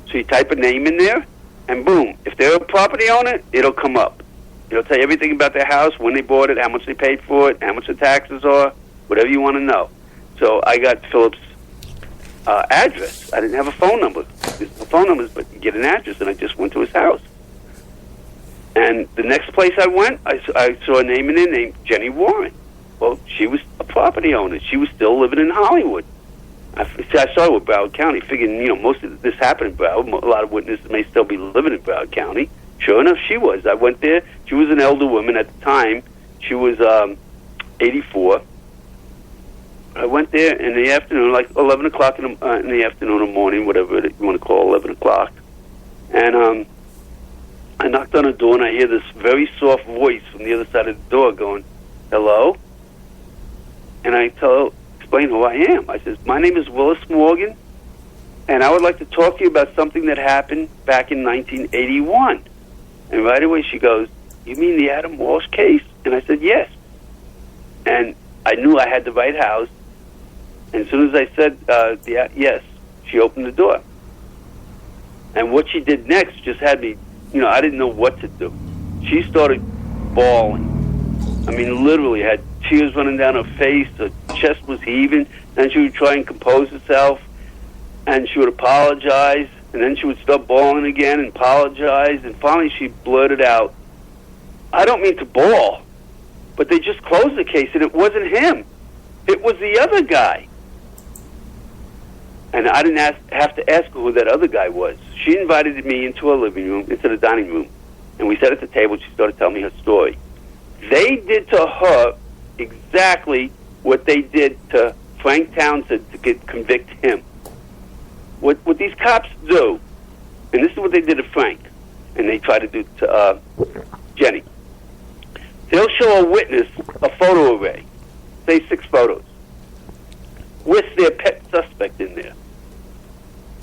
So you type a name in there, and boom, if they're a property owner, it'll come up. It'll tell you everything about their house, when they bought it, how much they paid for it, how much the taxes are, whatever you want to know. So I got Philip's address. I didn't have a phone number. There's no phone numbers, but you get an address, and I just went to his house. And the next place I went, I saw a name in there named Jenny Warren. Well, she was a property owner. She was still living in Hollywood. I started with Broward County, figuring, you know, most of this happened in Broward. A lot of witnesses may still be living in Broward County. Sure enough, she was. I went there. She was an elder woman at the time. She was 84. I went there in the afternoon, like 11 o'clock in the afternoon or morning, whatever you want to call 11 o'clock. And I knocked on the door, and I hear this very soft voice from the other side of the door going, "Hello?" And I explain who I am. I says, "My name is Willis Morgan, and I would like to talk to you about something that happened back in 1981. And right away she goes, "You mean the Adam Walsh case?" And I said, "Yes." And I knew I had the right house. And as soon as I said, yes, she opened the door. And what she did next just had me, you know, I didn't know what to do. She started bawling. I mean, literally had tears running down her face, her chest was heaving, and she would try and compose herself, and she would apologize, and then she would start bawling again and apologize, and finally she blurted out, "I don't mean to bawl, but they just closed the case, and it wasn't him. It was the other guy." And I didn't have to ask her who that other guy was. She invited me into her living room, into the dining room, and we sat at the table. She started telling me her story. They did to her exactly what they did to Frank Townsend to convict him. What these cops do, and this is what they did to Frank, and they try to do to Jenny. They'll show a witness a photo array, say 6 photos, with their pet suspect in there.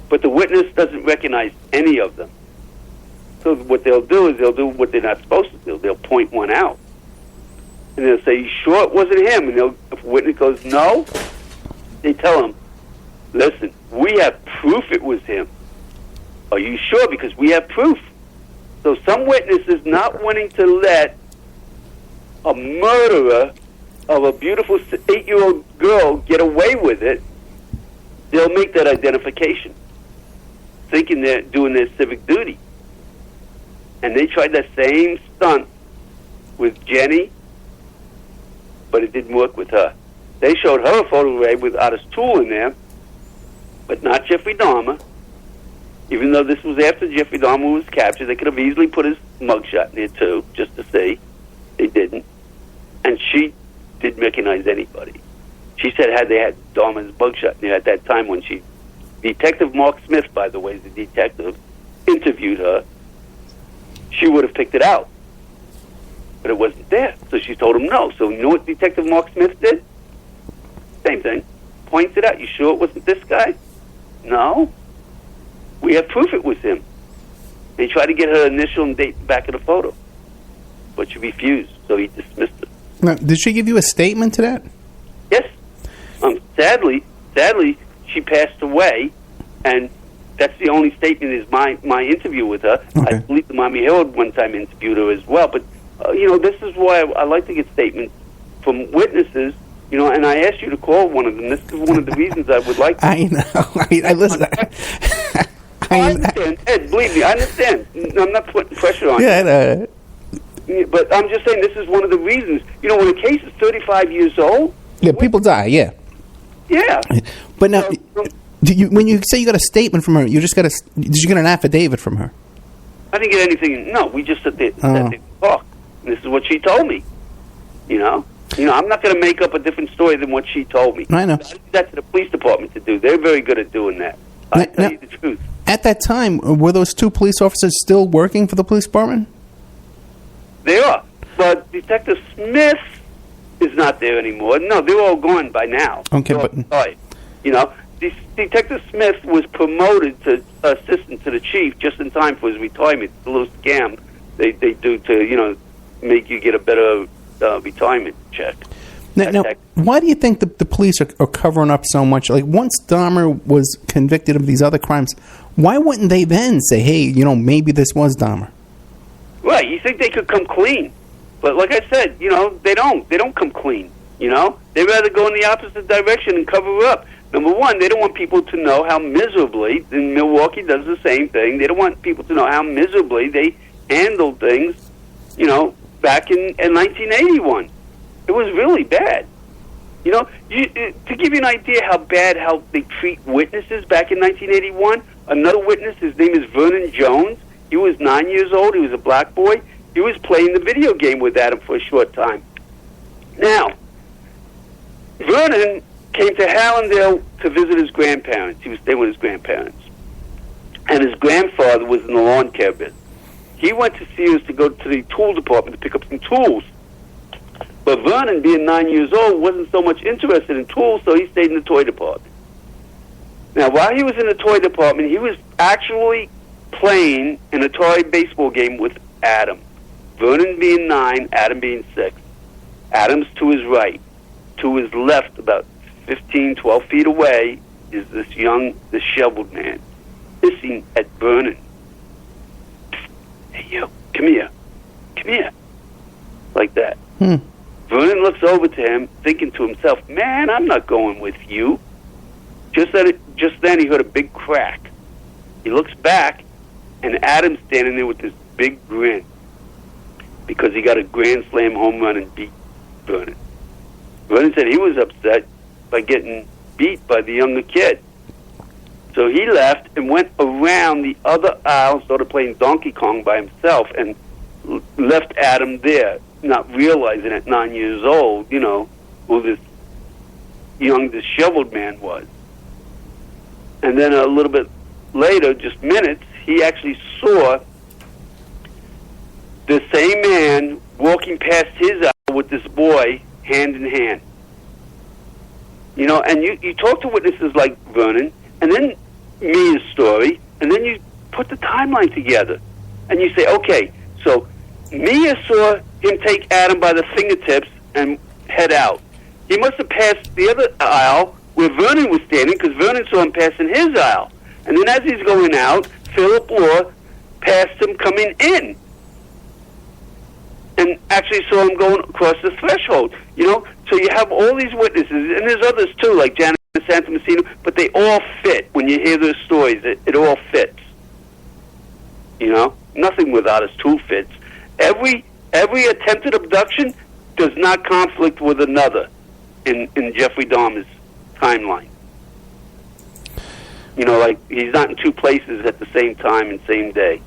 But the witness doesn't recognize any of them. So what they'll do is they'll do what they're not supposed to do. They'll point one out. And they'll say, "You sure it wasn't him?" And if the witness goes, "No," they tell him, "Listen, we have proof it was him." "Are you sure?" "Because we have proof." So some witness is not wanting to let a murderer of a beautiful 8-year-old girl get away with it. They'll make that identification, thinking they're doing their civic duty. And they tried that same stunt with Jenny, but it didn't work with her. They showed her a photo array without his tool in there, but not Jeffrey Dahmer. Even though this was after Jeffrey Dahmer was captured, they could have easily put his mugshot in there too, just to see. They didn't. And she didn't recognize anybody. She said had they had Dahmer's mugshot in there at that time when Detective Mark Smith, by the way, the detective, interviewed her, she would have picked it out. But it wasn't there. So she told him no. So you know what Detective Mark Smith did? Same thing. Points it out. "You sure it wasn't this guy?" "No. We have proof it was him." They tried to get her initial and date back of the photo. But she refused, so he dismissed it. Now, did she give you a statement to that? Yes. Sadly, she passed away, and that's the only statement is my interview with her. Okay. I believe the Miami Herald one time interviewed her as well. But, this is why I like to get statements from witnesses, and I asked you to call one of them. This is one of the reasons I would like to. I know. I listen. I understand. Ed, believe me, I understand. I'm not putting pressure on you. Yeah. But I'm just saying this is one of the reasons. When a case is 35 years old... Yeah, people die, yeah. Yeah. But now, when you say you got a statement from her, you just got did you get an affidavit from her? I didn't get anything. No, we just sat there and talked. And this is what she told me. I'm not going to make up a different story than what she told me. I know. I leave that to the police department to do. They're very good at doing that. I tell you the truth. At that time, were those two police officers still working for the police department? They are. But Detective Smith is not there anymore. No, they're all gone by now. Okay, but... Right. Detective Smith was promoted to assistant to the chief just in time for his retirement. It's a little scam they do to, make you get a better retirement check. Now, why do you think the police are covering up so much? Like, once Dahmer was convicted of these other crimes, why wouldn't they then say, hey, maybe this was Dahmer? Right, you think they could come clean. But like I said, they don't. They don't come clean, They'd rather go in the opposite direction and cover up. Number one, they don't want people to know how miserably, and Milwaukee does the same thing, they don't want people to know how miserably they handled things, back in 1981. It was really bad. To give you an idea how they treat witnesses back in 1981, another witness, his name is Vernon Jones. He was 9 years old. He was a black boy. He was playing the video game with Adam for a short time. Now, Vernon came to Hallandale to visit his grandparents. He was staying with his grandparents. And his grandfather was in the lawn care business. He went to Sears to go to the tool department to pick up some tools. But Vernon, being 9 years old, wasn't so much interested in tools, so he stayed in the toy department. Now, while he was in the toy department, he was actually playing in a toy baseball game with Adam. Vernon being 9, Adam being 6. Adam's to his right. To his left, about 15, 12 feet away, is this young, disheveled man, hissing at Vernon. Hey, you, come here. Come here. Like that. Vernon looks over to him, thinking to himself, man, I'm not going with you. Just then he heard a big crack. He looks back, and Adam's standing there with this big grin because he got a grand slam home run and beat Vernon. Vernon said he was upset by getting beat by the younger kid. So he left and went around the other aisle, started playing Donkey Kong by himself, and left Adam there, not realizing at 9 years old, who this young, disheveled man was. And then a little bit later, just minutes, he actually saw the same man walking past his aisle with this boy hand in hand. And you talk to witnesses like Vernon, and then Mia's story, and then you put the timeline together. And you say, okay, so Mia saw him take Adam by the fingertips and head out. He must have passed the other aisle where Vernon was standing, because Vernon saw him passing his aisle. And then as he's going out, Philip Law passed him coming in and actually saw him going across the threshold. So you have all these witnesses, and there's others too, like Janet Santomassino, but they all fit. When you hear their stories, it all fits. Nothing without us two fits. Every attempted abduction does not conflict with another in Jeffrey Dahmer's timeline. Like he's not in two places at the same time and same day.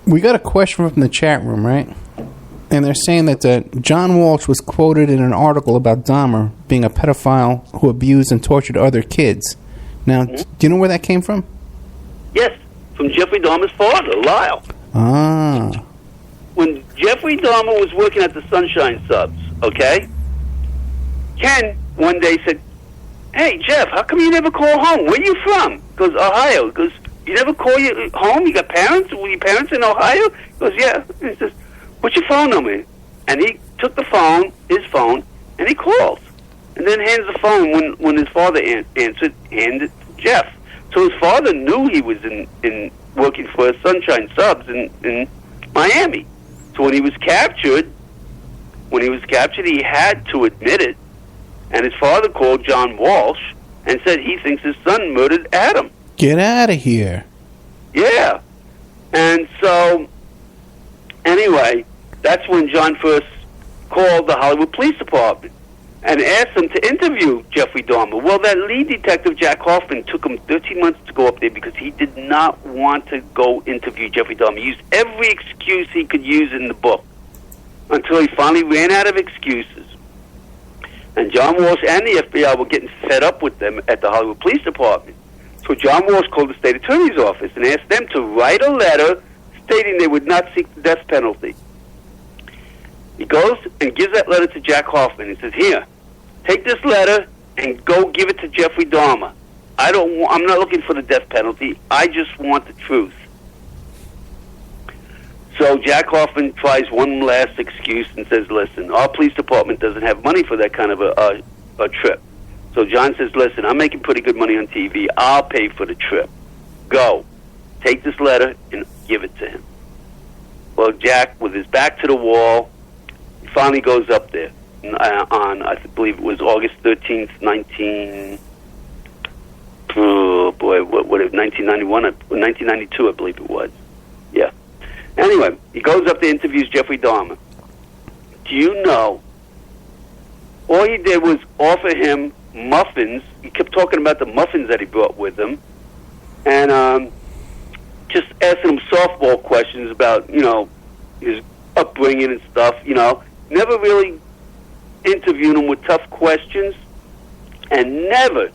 We got a question from the chat room, right? And they're saying that John Walsh was quoted in an article about Dahmer being a pedophile who abused and tortured other kids. Now, do you know where that came from? Yes, from Jeffrey Dahmer's father, Lyle. Ah. When Jeffrey Dahmer was working at the Sunshine Subs, okay, Ken one day said, hey, Jeff, how come you never call home? Where you from? He goes, Ohio. He goes, you never call your home? You got parents? Were your parents in Ohio? He goes, yeah. He says, what's your phone number? And he took the phone, his phone, and he calls. And then hands the phone when his father answered, handed to Jeff. So his father knew he was in working for Sunshine Subs in Miami. So when he was captured, he had to admit it. And his father called John Walsh and said he thinks his son murdered Adam. Get out of here. Yeah. And so, anyway, that's when John first called the Hollywood Police Department and asked them to interview Jeffrey Dahmer. Well, that lead detective, Jack Hoffman, took him 13 months to go up there because he did not want to go interview Jeffrey Dahmer. He used every excuse he could use in the book until he finally ran out of excuses. And John Walsh and the FBI were getting fed up with them at the Hollywood Police Department. So John Walsh called the state attorney's office and asked them to write a letter stating they would not seek the death penalty. He goes and gives that letter to Jack Hoffman. He says, "Here, take this letter and go give it to Jeffrey Dahmer. I'm not looking for the death penalty. I just want the truth." So Jack Hoffman tries one last excuse and says, "Listen, our police department doesn't have money for that kind of a trip." So John says, "Listen, I'm making pretty good money on TV. I'll pay for the trip. Go. Take this letter and give it to him." Well, Jack, with his back to the wall, he finally goes up there on, I believe it was August 13th, 1991, 1992, I believe it was. Yeah. Anyway, he goes up there, interviews Jeffrey Dahmer. Do you know, all he did was offer him muffins. He kept talking about the muffins that he brought with him, and just asking him softball questions about, his upbringing and stuff, Never really interviewed him with tough questions, and never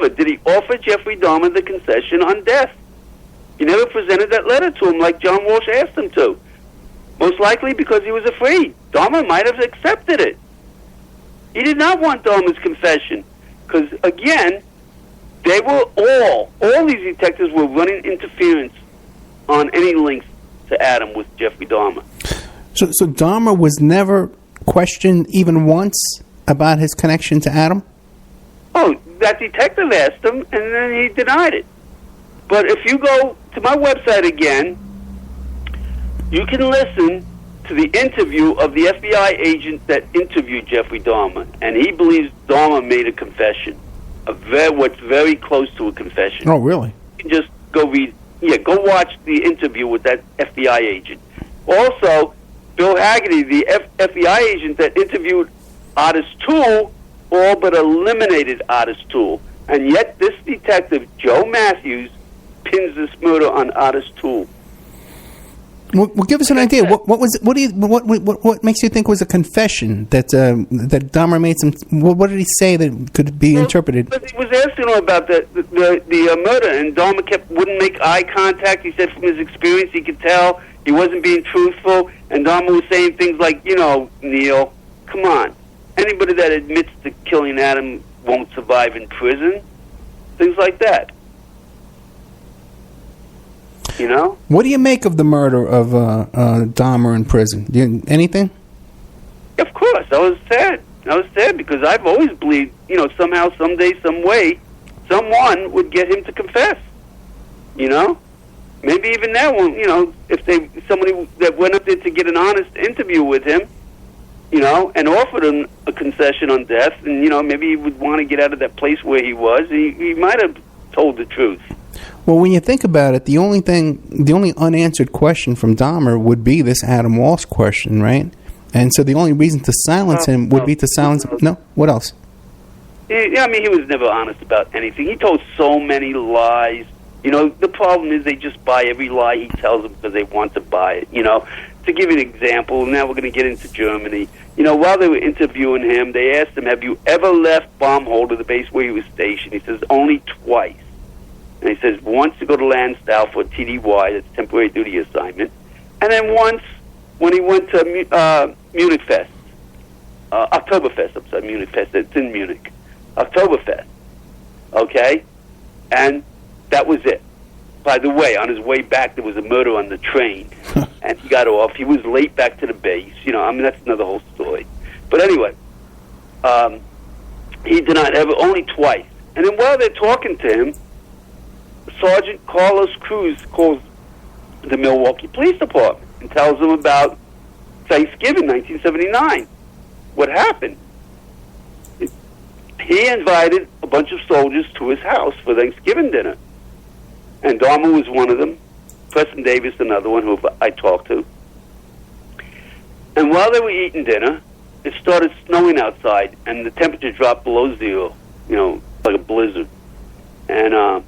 did he offer Jeffrey Dahmer the concession on death. He never presented that letter to him like John Walsh asked him to. Most likely because he was afraid. Dahmer might have accepted it. He did not want Dahmer's confession. Because, again, they were all these detectives were running interference on any links to Adam with Jeffrey Dahmer. So Dahmer was never questioned even once about his connection to Adam? Oh, that detective asked him, and then he denied it. But if you go to my website again, you can listen to the interview of the FBI agent that interviewed Jeffrey Dahmer, and he believes Dahmer made a confession, what's very close to a confession. Oh, really? You can just go watch the interview with that FBI agent. Also, Bill Haggerty, the FBI agent that interviewed Otis Toole, all but eliminated Otis Toole. And yet this detective, Joe Matthews, pins this murder on Otis Toole. Well, give us an idea. What makes you think was a confession that Dahmer made some? What did he say that could be interpreted? He was asking him about the murder, and Dahmer wouldn't make eye contact. He said from his experience he could tell he wasn't being truthful, and Dahmer was saying things like, Neil, come on, anybody that admits to killing Adam won't survive in prison. Things like that. What do you make of the murder of Dahmer in prison? Anything? Of course. I was sad because I've always believed, somehow, someday, some way, someone would get him to confess. Maybe even now, if somebody that went up there to get an honest interview with him, and offered him a concession on death, and, maybe he would want to get out of that place where he was, he might have told the truth. Well, when you think about it, the only unanswered question from Dahmer would be this Adam Walsh question, right? And so the only reason to silence him would be to silence him. No? What else? Yeah, he was never honest about anything. He told so many lies. The problem is they just buy every lie he tells them because they want to buy it. To give you an example, now we're going to get into Germany. While they were interviewing him, they asked him, "Have you ever left Baumholder, the base where he was stationed?" He says, "Only twice." And he says, once to go to Landstuhl for TDY, that's temporary duty assignment, and then once when he went to Munich Fest, Oktoberfest, I'm sorry, Munich Fest, it's in Munich, Oktoberfest, okay? And that was it. By the way, on his way back, there was a murder on the train, and he got off. He was late back to the base. That's another whole story. But anyway, he denied only twice. And then while they're talking to him, Sergeant Carlos Cruz calls the Milwaukee Police Department and tells them about Thanksgiving 1979. What happened? he invited a bunch of soldiers to his house for Thanksgiving dinner. And Dahmer was one of them. Preston Davis, another one who I talked to. And while they were eating dinner, it started snowing outside, and the temperature dropped below zero, like a blizzard. And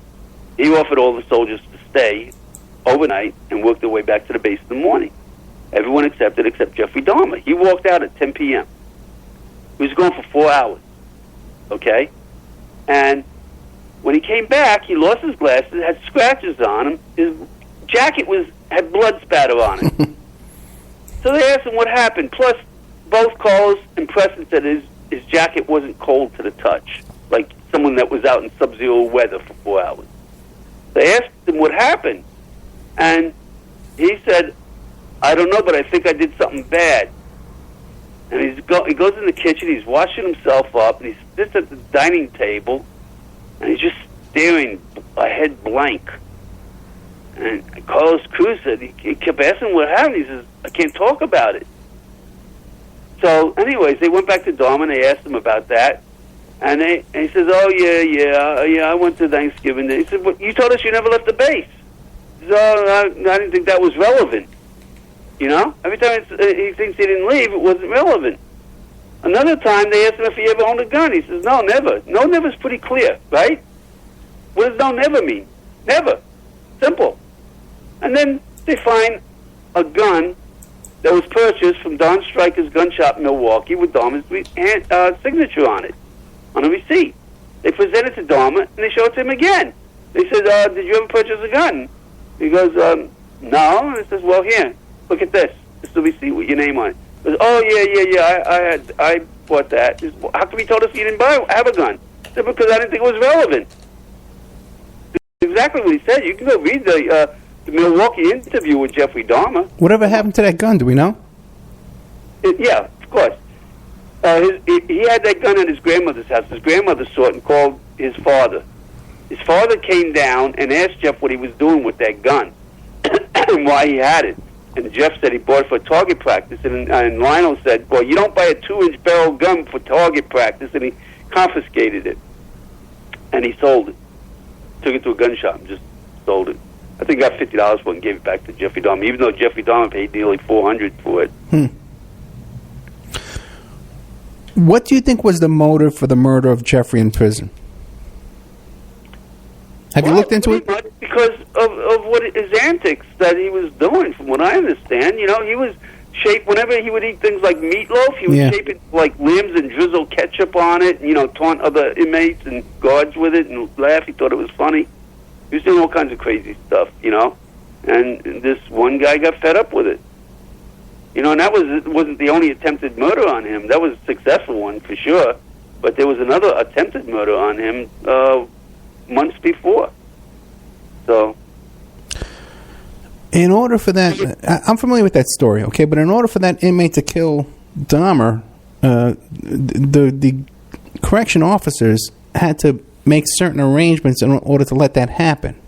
he offered all the soldiers to stay overnight and work their way back to the base in the morning. Everyone accepted except Jeffrey Dahmer. He walked out at 10 p.m. He was gone for 4 hours, okay? And when he came back, he lost his glasses, had scratches on him. His jacket had blood spatter on it. So they asked him what happened. Plus, both Carlos and Preston said his jacket wasn't cold to the touch, like someone that was out in sub-zero weather for 4 hours. They asked him what happened, and he said, I don't know, but I think I did something bad. And he goes in the kitchen, he's washing himself up, and he sits at the dining table, and he's just staring ahead blank. And Carlos Cruz said, he kept asking what happened. He says, I can't talk about it. So, anyways, they went back to Dahmer, and they asked him about that. And he says, oh, yeah, I went to Thanksgiving. He said, well, you told us you never left the base. He said, oh, I didn't think that was relevant. Every time he thinks he didn't leave, it wasn't relevant. Another time, they asked him if he ever owned a gun. He says, no, never. No, never's pretty clear, right? What does no, never mean? Never. Simple. And then they find a gun that was purchased from Don Stryker's gun shop in Milwaukee with Dahmer's signature on it, on a receipt. They present it to Dahmer, and they show it to him again. They said, did you ever purchase a gun? He goes, no. And he says, well, here, look at this. This is the receipt with your name on it. He goes, oh, yeah, I bought that. He says, well, how come you told us you didn't have a gun? He said, because I didn't think it was relevant. That's exactly what he said. You can go read the Milwaukee interview with Jeffrey Dahmer. Whatever happened to that gun? Do we know? Yeah, of course. He had that gun at his grandmother's house. His grandmother saw it and called his father. His father came down and asked Jeff what he was doing with that gun and why he had it. And Jeff said he bought it for target practice. And Lionel said, well, you don't buy a 2-inch barrel gun for target practice. And he confiscated it. And he sold it. Took it to a gun shop and just sold it. I think he got $50 for it and gave it back to Jeffrey Dahmer, even though Jeffrey Dahmer paid nearly $400 for it. What do you think was the motive for the murder of Jeffrey in prison? Have you looked into it? Because of what his antics that he was doing, from what I understand. He was shaped, whenever he would eat things like meatloaf, he would shape it like limbs and drizzle ketchup on it, and, taunt other inmates and guards with it and laugh. He thought it was funny. He was doing all kinds of crazy stuff, and this one guy got fed up with it. And that wasn't the only attempted murder on him. That was a successful one for sure, but there was another attempted murder on him months before. So, in order for that, I'm familiar with that story, okay? But in order for that inmate to kill Dahmer, the correction officers had to make certain arrangements in order to let that happen.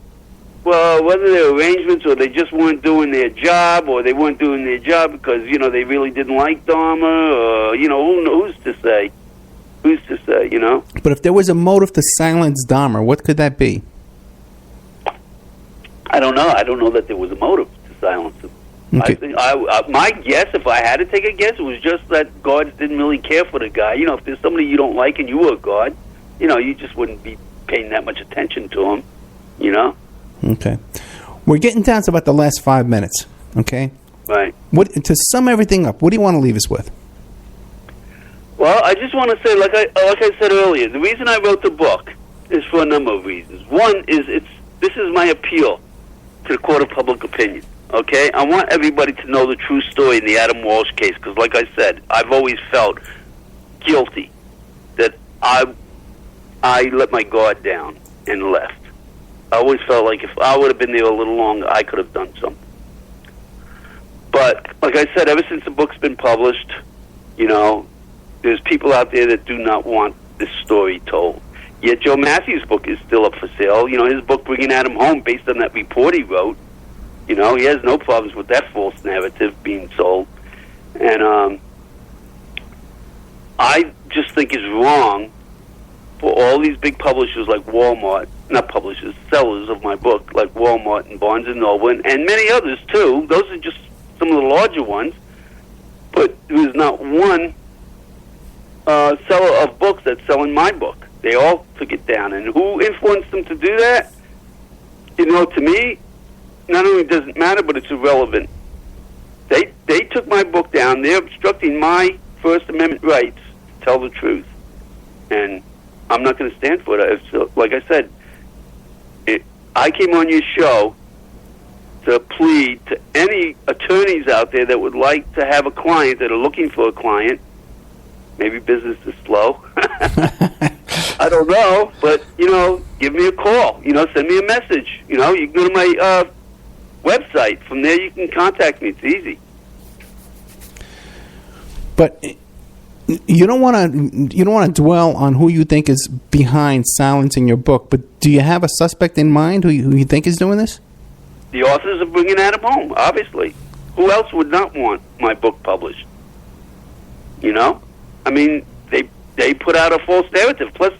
Well, whether they were arrangements or they just weren't doing their job, or they weren't doing their job because, they really didn't like Dahmer, or, who's to say? Who's to say, But if there was a motive to silence Dahmer, what could that be? I don't know. I don't know that there was a motive to silence him. Okay. My guess, if I had to take a guess, it was just that guards didn't really care for the guy. If there's somebody you don't like and you were a guard, you just wouldn't be paying that much attention to him, Okay. We're getting down to about the last 5 minutes, okay? Right. To sum everything up, what do you want to leave us with? Well, I just want to say, like I said earlier, the reason I wrote the book is for a number of reasons. One is this is my appeal to the court of public opinion, okay? I want everybody to know the true story in the Adam Walsh case, because like I said, I've always felt guilty that I let my guard down and left. I always felt like if I would have been there a little longer, I could have done something. But, like I said, ever since the book's been published, there's people out there that do not want this story told. Yet Joe Matthews' book is still up for sale. His book, Bringing Adam Home, based on that report he wrote. He has no problems with that false narrative being sold. And I just think it's wrong for all these big publishers like Walmart, not publishers, sellers of my book, like Walmart and Barnes & Noble, and many others, too. Those are just some of the larger ones. But there's not one seller of books that's selling my book. They all took it down. And who influenced them to do that? You know, to me, not only does it matter, but it's irrelevant. They took my book down. They're obstructing my First Amendment rights to tell the truth. And I'm not going to stand for it. So, like I said, I came on your show to plead to any attorneys out there that would like to have a client, that are looking for a client. Maybe business is slow. I don't know, but, you know, give me a call. You know, send me a message. You know, you can go to my website. From there you can contact me. It's easy. But you don't want to dwell on who you think is behind silencing your book. But do you have a suspect in mind who you think is doing this? The authors are bringing Adam home, obviously. Who else would not want my book published? You know? I mean, they put out a false narrative. Plus,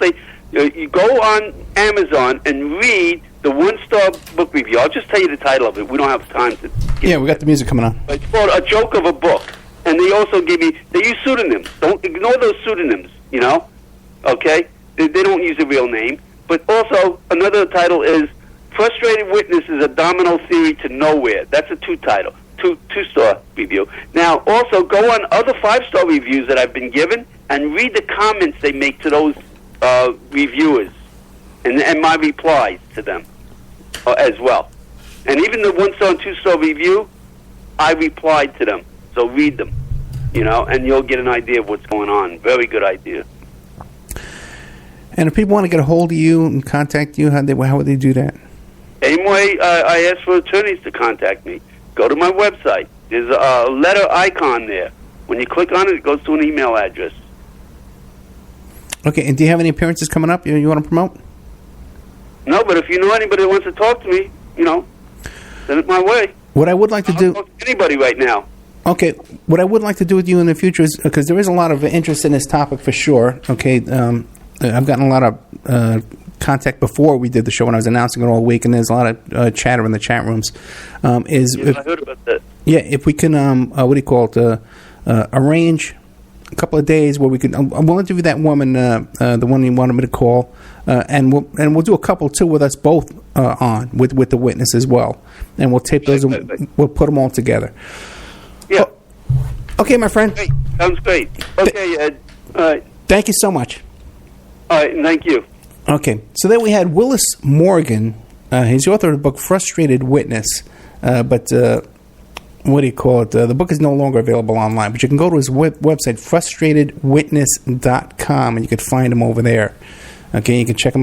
you go on Amazon and read the one-star book review. I'll just tell you the title of it. We don't have time to... Yeah, we got the music coming on. It's called A Joke of a Book. And they also give me... They use pseudonyms. Don't ignore those pseudonyms, you know? Okay? They don't use a real name. But also, another title is Frustrated Witness is a Domino Theory to Nowhere. That's a two-star review. Now, also, go on other 5-star reviews that I've been given and read the comments they make to those reviewers and my replies to them as well. And even the 1-star and 2-star review, I replied to them. So read them, you know, and you'll get an idea of what's going on. Very good idea. And if people want to get a hold of you and contact you, how would they do that? Same way I ask for attorneys to contact me. Go to my website. There's a letter icon there. When you click on it, it goes to an email address. Okay, and do you have any appearances coming up you want to promote? No, but if you know anybody that wants to talk to me, you know, send it my way. What I would like to do... I'll talk to anybody right now. Okay, what I would like to do with you in the future is, because there is a lot of interest in this topic for sure, okay, I've gotten a lot of contact before we did the show when I was announcing it all week, and there's a lot of chatter in the chat rooms. I heard about that. Yeah, if we can, arrange a couple of days where we could, we'll interview that woman, the one you wanted me to call, and we'll do a couple too with us both on with the witness as well, and we'll tape those, and we'll put them all together. Yeah. Okay, my friend. Great. Sounds great. Okay, Ed. All right. Thank you so much. All right, thank you. Okay, so then we had Willis Morgan. He's the author of the book Frustrated Witness. But what do you call it? The book is no longer available online, but you can go to his website, frustratedwitness.com, and you can find him over there. Okay, you can check him out.